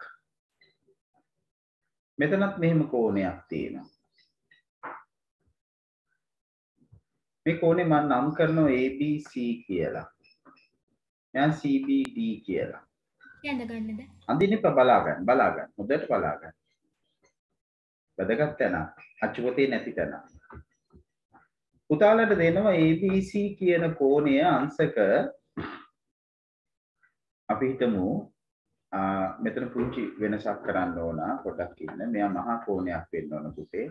මෙතනත් මෙහෙම කෝණයක් තියෙනවා. මේ කෝණේ මම නම් කරනවා ABC කියලා. දැන් CBD කියලා. කියන්න ගන්නද? අඳින්න බලා ගන්න. හොඳට බලා ගන්න. වැදගත් තැන. අච්චුපතේ නැති තැන. පුතාලට දෙනවා ABC කියන කෝණය අංශක අපි හිතමු මෙතන පුංචි වෙනසක් කරන්න ඕන පොඩ්ඩක් ඉන්න. මෙයා මහා කෝණයක් වෙන්න ඕන පුතේ.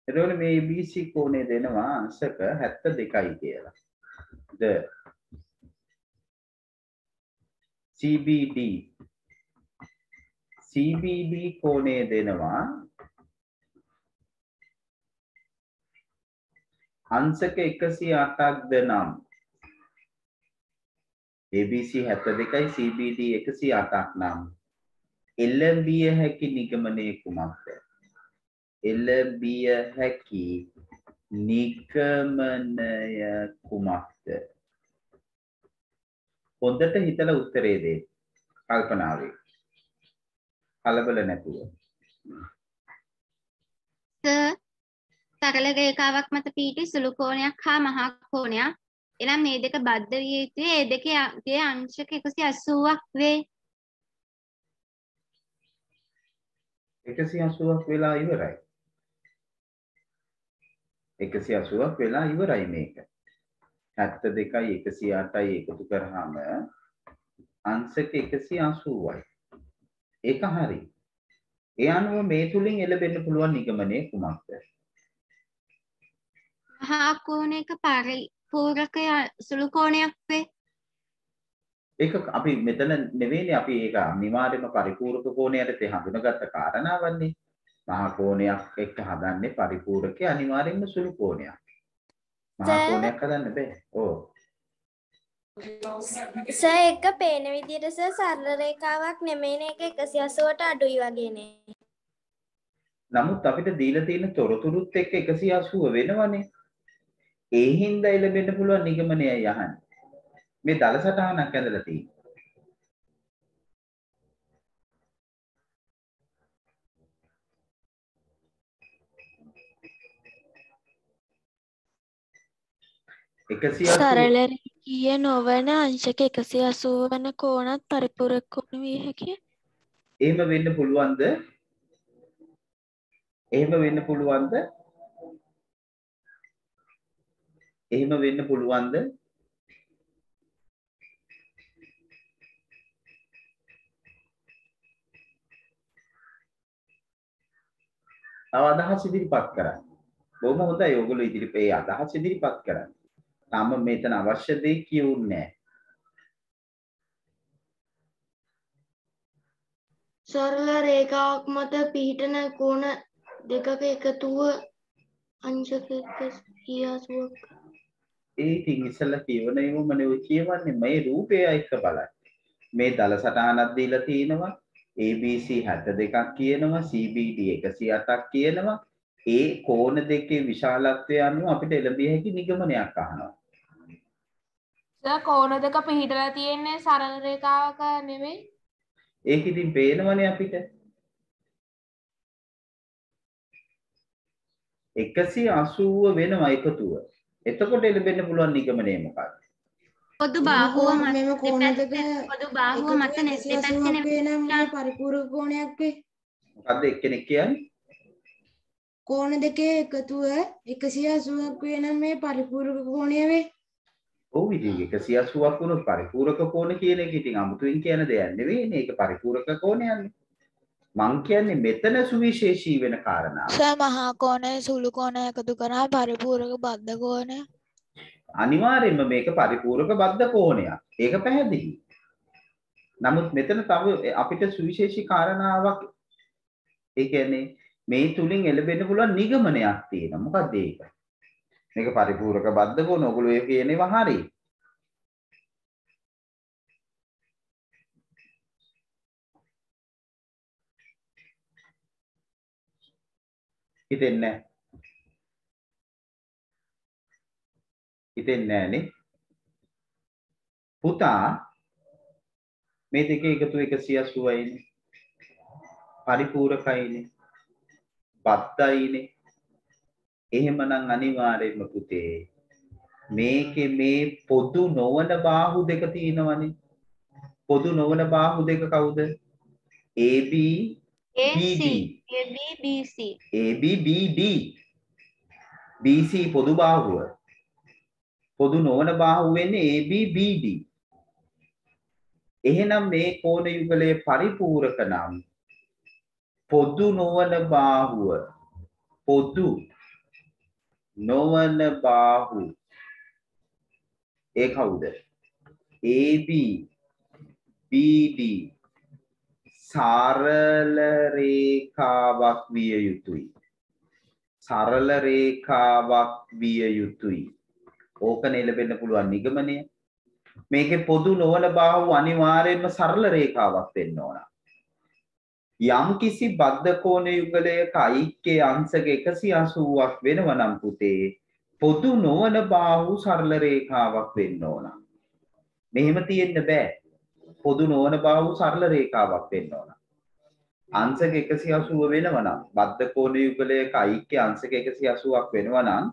එතකොට මේ ABC කෝණය දෙනවා අංශක 72යි කියලා. The CBD කෝණය දෙනවා අංශක 108ක්ද නම් ABC 72යි CBD 108ක් නම් එළඹිය හැකි නිගමනය කුමක්ද? එළඹිය හැකි නිගමනය කුමක්ද? හොඳට හිතලා උත්තරේ දෙන්න. කල්පනාවේ. කලබල නැතුව. සරල රේඛාවක් මත පිහිටි සුළු කෝණයක් හා මහා කෝණයක්. එනම් මේ දෙක බද්ධ විය යුතුයි. ඒ දෙකේ අංශක 180ක් වේ. 180ක් වෙලා ඉවරයි. 180ක් වෙලා ඉවරයි මේක. 72යි 108යි එකතු කරාම අංශක 180යි. ඒක හරි. ඒ අනුව මේ තුලින් එළබෙන්න පුළුවන් නිගමනය කුමක්ද? මහා කෝණයක පරිපූර්ණක සුළු කෝණයක් වේ. ඒක අපි මෙතන නෙවෙයිනේ අපි ඒක අනිවාර්යයෙන්ම පරිපූර්ණක කෝණයට හඳුනාගත්ත කාරණාවන්නේ. මහා කෝණයක් එක්ක හදන්නේ පරිපූර්ණකේ අනිවාර්යයෙන්ම සුළු කෝණයක්. මහා කෝණයක් හදන්න බෑ. ඕ. සර් එක පේන විදිහට සර් සරල රේඛාවක් නෙමෙයිනේ ඒක 180ට අඩුයි වගේනේ. නමුත් අපිට දීලා තියෙන තොරතුරුත් එක්ක 180 වෙනවනේ. ඒ හින්දා එළඹෙන්න පුළුවන් නිගමනයයි යහන්නේ. මේ දල සටහනක් ඇඳලා තියෙන්නේ. සරල රේඛීය නොවන අංශක 180 වන කෝණත් පරිපූර්ණක කෝණ විය හැකිය. එහෙම වෙන්න පුළුවන්ද? එහෙම වෙන්න පුළුවන්ද? එහෙම වෙන්න පුළුවන්ද? අදහස් ඉදිරිපත් කරන්න. බොහොම හොඳයි ඔයගොල්ලෝ ඉදිරිපත් ඒ අදහස් ඉදිරිපත් කරන්න. තාම මෙතන අවශ්‍ය දේ කියුන්නේ නැහැ. සරල රේඛාවක් මත පිහිටන කෝණ දෙකක එකතුව අංශක 180ක්. ඒ ඉතින් ඉස්සෙල්ලා කියවන යෝමනේ ඔය කියවන්නේ මේ රූපය එක්ක බලන්න. මේ දල සටහනක් දීලා තිනවා. ABC 72ක් කියනවා. CBD 108ක් කියනවා. ඒ කෝණ දෙකේ විශාලත්වය අනුව අපිට එළඹිය හැකි නිගමනයක් අහනවා. සර් කෝණ දෙක පිහිටලා තියෙන්නේ සරල රේඛාවක නෙමෙයි. ඒක ඉතින් පේනවනේ අපිට. 180 වෙනවා එකතුව. එතකොට එළඹෙන්න පුළුවන් නිගමනය මොකක්ද? පොදු බාහුව මත මෙම කෝණ දෙක පොදු බාහුව මත දෙපැත්තේ නම් පරිපූර්ණ කෝණයක් වේ. මොකද්ද එක්කෙනෙක් කියන්නේ? කෝණ දෙකේ එකතුව 180ක් වේ නම් මේ පරිපූර්ණ කෝණය වේ. ඔව් ඉතින් 180ක් වුණොත් පරිපූර්ණක කෝණ කියන එක ඉතින් අමුතුවෙන් කියන දෙයක් නෙවෙයිනේ. ඒක පරිපූර්ණක කෝණයන්නේ. මං කියන්නේ මෙතන සුවිශේෂී වෙන කාරණා. මහා කෝණය සුළු කෝණය එකතු කරාම පරිපූර්ණක බද්ධ කෝණය. අනිවාර්යයෙන්ම මේක පරිපූර්ණක බද්ධ කෝණයක්. ඒක පැහැදිලි. නමුත් මෙතන තව අපිට සුවිශේෂී කාරණාවක් ඒ කියන්නේ මේ තුලින් එළබෙන්න පුළුවන් නිගමනයක් තියෙනවා. මොකක්ද ඒක? මේක පරිපූර්ණක බද්ධ කෝණ ඔයගොල්ලෝ ඒ කියනේවා හරි. හිතෙන්නේ නෑනේ. පුතා මේ දෙකේ එකතු 180යිනේ. පරිපූර්ණකයිනේ. බද්ධයිනේ. එහෙමනම් අනිවාර්යයෙන්ම පුතේ මේකේ මේ පොදු නොවන බාහු දෙක තියෙනවනේ. පොදු නොවන බාහු දෙක කවුද? AB BD. AB BC. AB BD. BC පොදු බාහුව. පොදු නොවන බාහුව වෙන්නේ AB BD. එහෙනම් මේ කෝණ යුගලයේ පරිපූරක නම් පොදු නොවන බාහුව පොදු නොවන බාහු ඒ කවුද? AB BD සරල රේඛාවක් විය යුතුයි. සරල රේඛාවක් විය යුතුයි. ඕකනේ ලැබෙන්න පුළුවන් නිගමනය. මේකේ පොදු නොවන බාහුව අනිවාර්යයෙන්ම සරල රේඛාවක් වෙන්න ඕන. යම් කිසි බද්ධ කෝණ යුගලයක ඓක්‍ය අංශක 180ක් වෙනව නම් පුතේ පොදු නොවන බාහුව සරල රේඛාවක් වෙන්න ඕන. මෙහෙම තියෙන්න බෑ. පොදු නොවන බාහුව සරල රේඛාවක් වෙන්න ඕන. අංශක 180 වෙනව නම් බද්ධ කෝණ යුගලයක ඓක්‍ය අංශක 180ක් වෙනව නම්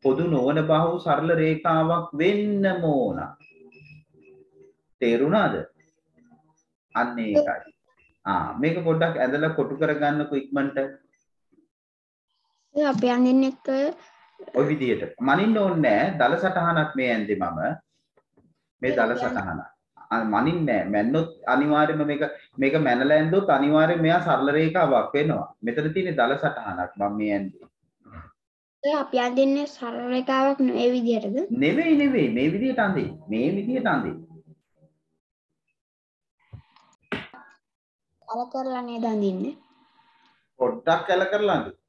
පොදු නොවන බාහුව සරල රේඛාවක් වෙන්නම ඕන. තේරුණාද? අන්න ඒකයි. මේක පොඩ්ඩක් ඇදලා කොටු කරගන්නකො ඉක්මනට. අපි අඳින්න එක ඔය විදියට. මනින්න ඕනේ නෑ. දල සටහනක් මේ ඇන්දේ මම. මේ දල සටහන. මනින්නේ නෑ. මැන්නොත් අනිවාර්යයෙන්ම මේක මැනලා ඇන්දොත් අනිවාර්යයෙන් මෙයා සරල රේඛාවක් වෙනවා. මෙතන තියෙන දල සටහනක් මම මේ ඇන්දේ. අපි අඳින්නේ සරල රේඛාවක් නෙවෙයි විදියටද? නෙවෙයි. මේ විදියට අඳින්න. මේ විදියට අඳින්න. කල කරලා නේද අඳින්නේ? පොඩ්ඩක් කල කරලා අඳින්න.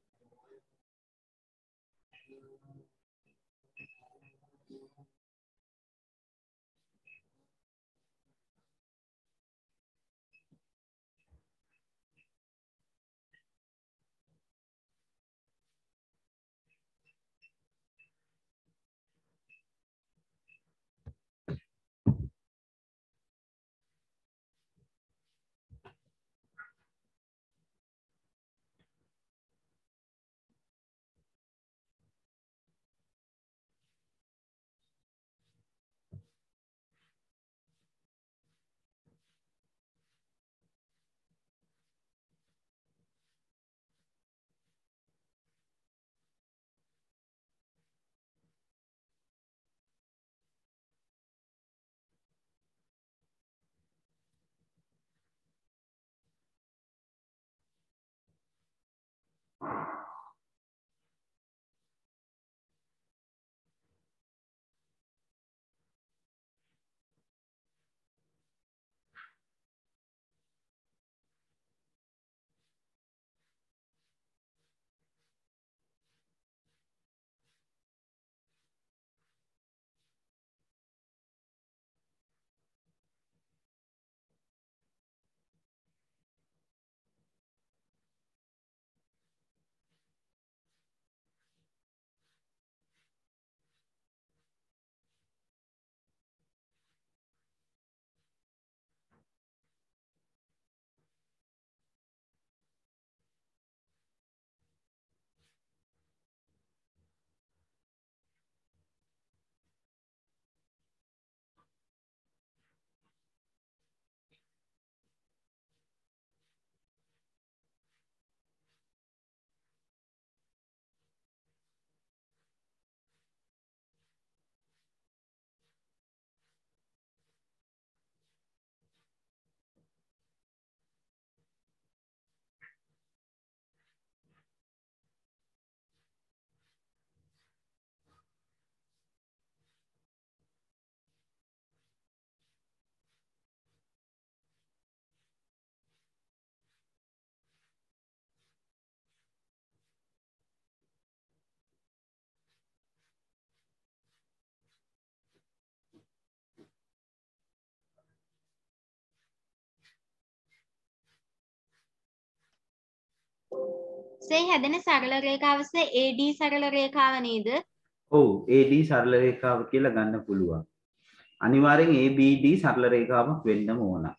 සේ හැදෙන සරල රේඛාවස AD සරල රේඛාව නේද? ඔව් AD සරල රේඛාව කියලා ගන්න පුළුවන්. අනිවාර්යෙන් ABD සරල රේඛාවක් වෙන්නම ඕන.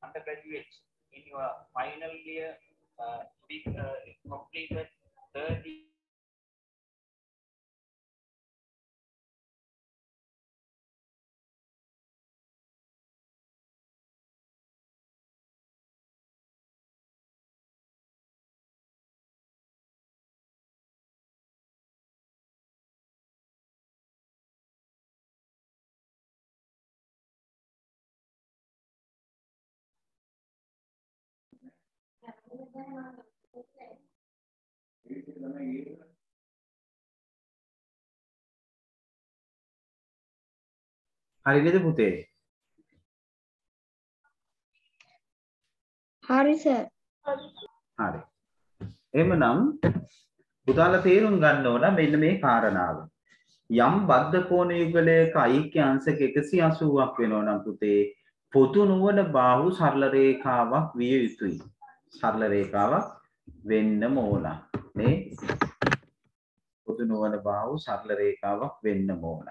Undergraduates in your final year completed third year. හරිද පුතේ? හරි සර්. හරි. එහෙමනම් පුතාලා තේරුම් ගන්න ඕන මෙන්න මේ කාරණාව. යම් බද්ධ කෝණ යුගලයක ඓක්‍ය අංශක 180ක් වෙනවා නම් පුතේ පොදු නොවන බාහු සරල රේඛාවක් විය යුතුයි. සරල රේඛාවක් වෙන්නම ඕන. නේ? පොදු නොවන බාහු සරල රේඛාවක් වෙන්නම ඕන.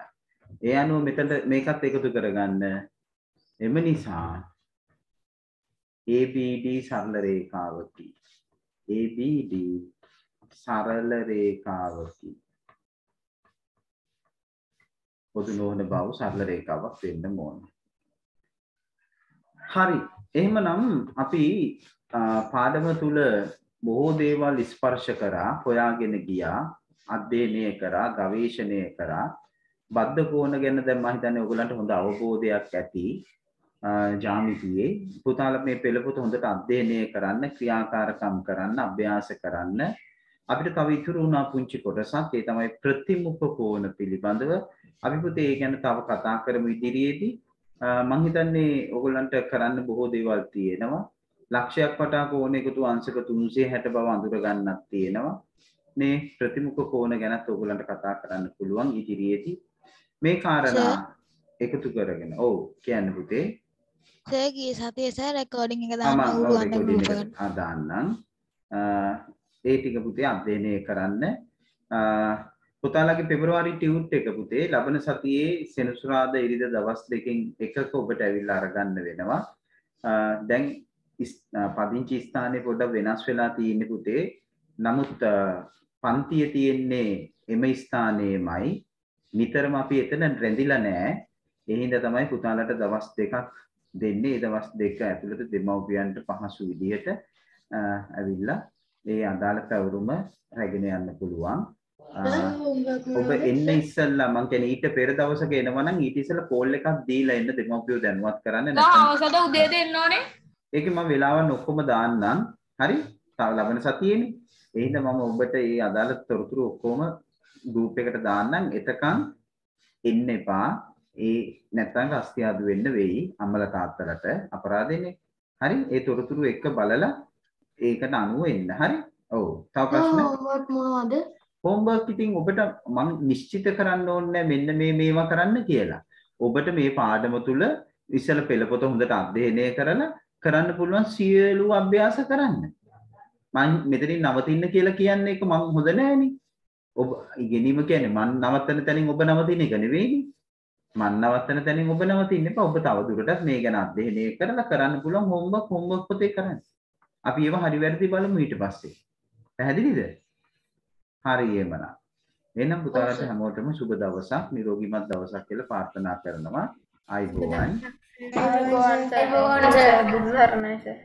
ඒ අනුව මෙතන මේකත් එකතු කරගන්න. එම නිසා ABD සරල රේඛාවකි. ABD සරල රේඛාවකි. පොදු නොවන බාහු සරල රේඛාවක් වෙන්නම ඕන. හරි. එහෙමනම් අපි පාඩම තුල බොහෝ දේවල් ස්පර්ශ කරා, හොයාගෙන ගියා, අධ්‍යයනය කරා, ගවේෂණය කරා. බද්ධ කෝණ ගැන දැන් මම හිතන්නේ ඔයගලන්ට හොඳ අවබෝධයක් ඇති. ජ්‍යාමිතියේ පුතාලා මේ පෙළ පොත හොඳට අධ්‍යයනය කරන්න, ක්‍රියාකාරකම් කරන්න, අභ්‍යාස කරන්න. අපිට තව ඉතුරු වුණා පුංචි කොටසක්. ඒ තමයි ප්‍රතිමුඛ කෝණ පිළිබඳව. අපි පුතේ ඒ ගැන තව කතා කරමු ඉදිරියේදී. මම හිතන්නේ ඔයගලන්ට කරන්න බොහෝ දේවල් තියෙනවා. ලක්ෂයක් වටා කෝණ එකතු අංශක 360 බව අඳුර ගන්නක් තියෙනවා. මේ ප්‍රතිමුඛ කෝණ ගැනත් ඔයගලන්ට කතා කරන්න පුළුවන් ඉදිරියේදී. මේ කාරණා එකතු කරගෙන. ඔව් කියන්න පුතේ. සර් ගිය සතියේ සර් රෙකෝඩින් එක දාන්න දාන්නම්. ඒ ටික පුතේ අධ්‍යයනය කරන්න. පුතාලගේ පෙබරවාරි ටියුට් එක පුතේ ලබන සතියේ සෙනසුරාදා ඉරිදා දවස් දෙකෙන් එකක ඔබට ඇවිල්ලා අරගන්න වෙනවා. දැන් පදිංචි ස්ථානයේ පොඩ්ඩක් වෙනස් වෙලා තියෙන්නේ පුතේ. නමුත් පන්තියේ තියෙන්නේ එම ස්ථානයේමයි. නිතරම අපි එතන රැඳිලා නැහැ. ඒ හින්දා තමයි පුතාලට දවස් දෙකක් දෙන්නේ. ඒ දවස් දෙක ඇතුළත දෙමව්පියන්ට පහසු විදිහට ඇවිල්ලා ඒ අදාළ පැවරුම රැගෙන යන්න පුළුවන්. ඔබ එන්න ඉස්සෙල්ලා මං කියන්නේ ඊට පෙර දවසක එනවා නම් ඊට ඉස්සෙල්ලා කෝල් එකක් දීලා එන්න දෙමව්පියෝ දැනුවත් කරන්න. දවසට උදේ දෙන්න ඕනේ. ඒකේ මම වෙලාවන් ඔක්කොම දාන්නම්. හරි? තව ලබන සතියේනේ. ඒ හින්දා මම ඔබට මේ අදාළ තොරතුරු ඔක්කොම ගෲප් එකට දාන්නම්. එතකන් එන්න එපා. ඒ නැත්තම් රස්තියාදු වෙන්න වෙයි අම්මලා තාත්තලාට අපරාධෙනේ. හරි? ඒ තොරතුරු එක බලලා ඒකට අනුව එන්න. හරි? ඔව්. තව ප්‍රශ්න? homework මොනවද? homework ඉතින් ඔබට මම නිශ්චිත කරන්න ඕනේ මෙන්න මේවා කරන්න කියලා. ඔබට මේ පාඩම තුල ඉස්සෙල්ල පෙළ පොත හොඳට අධ්‍යයනය කරලා කරන්න පුළුවන් සියලු අභ්‍යාස කරන්න. මම මෙතනින් නවතින්න කියලා කියන්නේ ඒක මම හොඳ නෑනේ. ඔබ ඉගෙනීම කියන්නේ මම නවත්තන තැනින් ඔබ නවතින එක නෙවෙයිනේ. මම නවත්තන තැනින් ඔබ නවතින්න එපා. ඔබ තව දුරටත් මේ ගැන අධ්‍යයනය කරලා කරන්න පුළුවන් homework පොතේ කරන්න. අපි ඒව හරි වැරදි බලමු ඊට පස්සේ. පැහැදිලිද? හරි එහෙමනම්. එහෙනම් පුතාලට හැමෝටම සුබ දවසක්, නිරෝගීමත් දවසක් කියලා ප්‍රාර්ථනා කරනවා. ආයිබෝවන්. ආයිබෝවන් සර්. බුදුසරණයි සර්.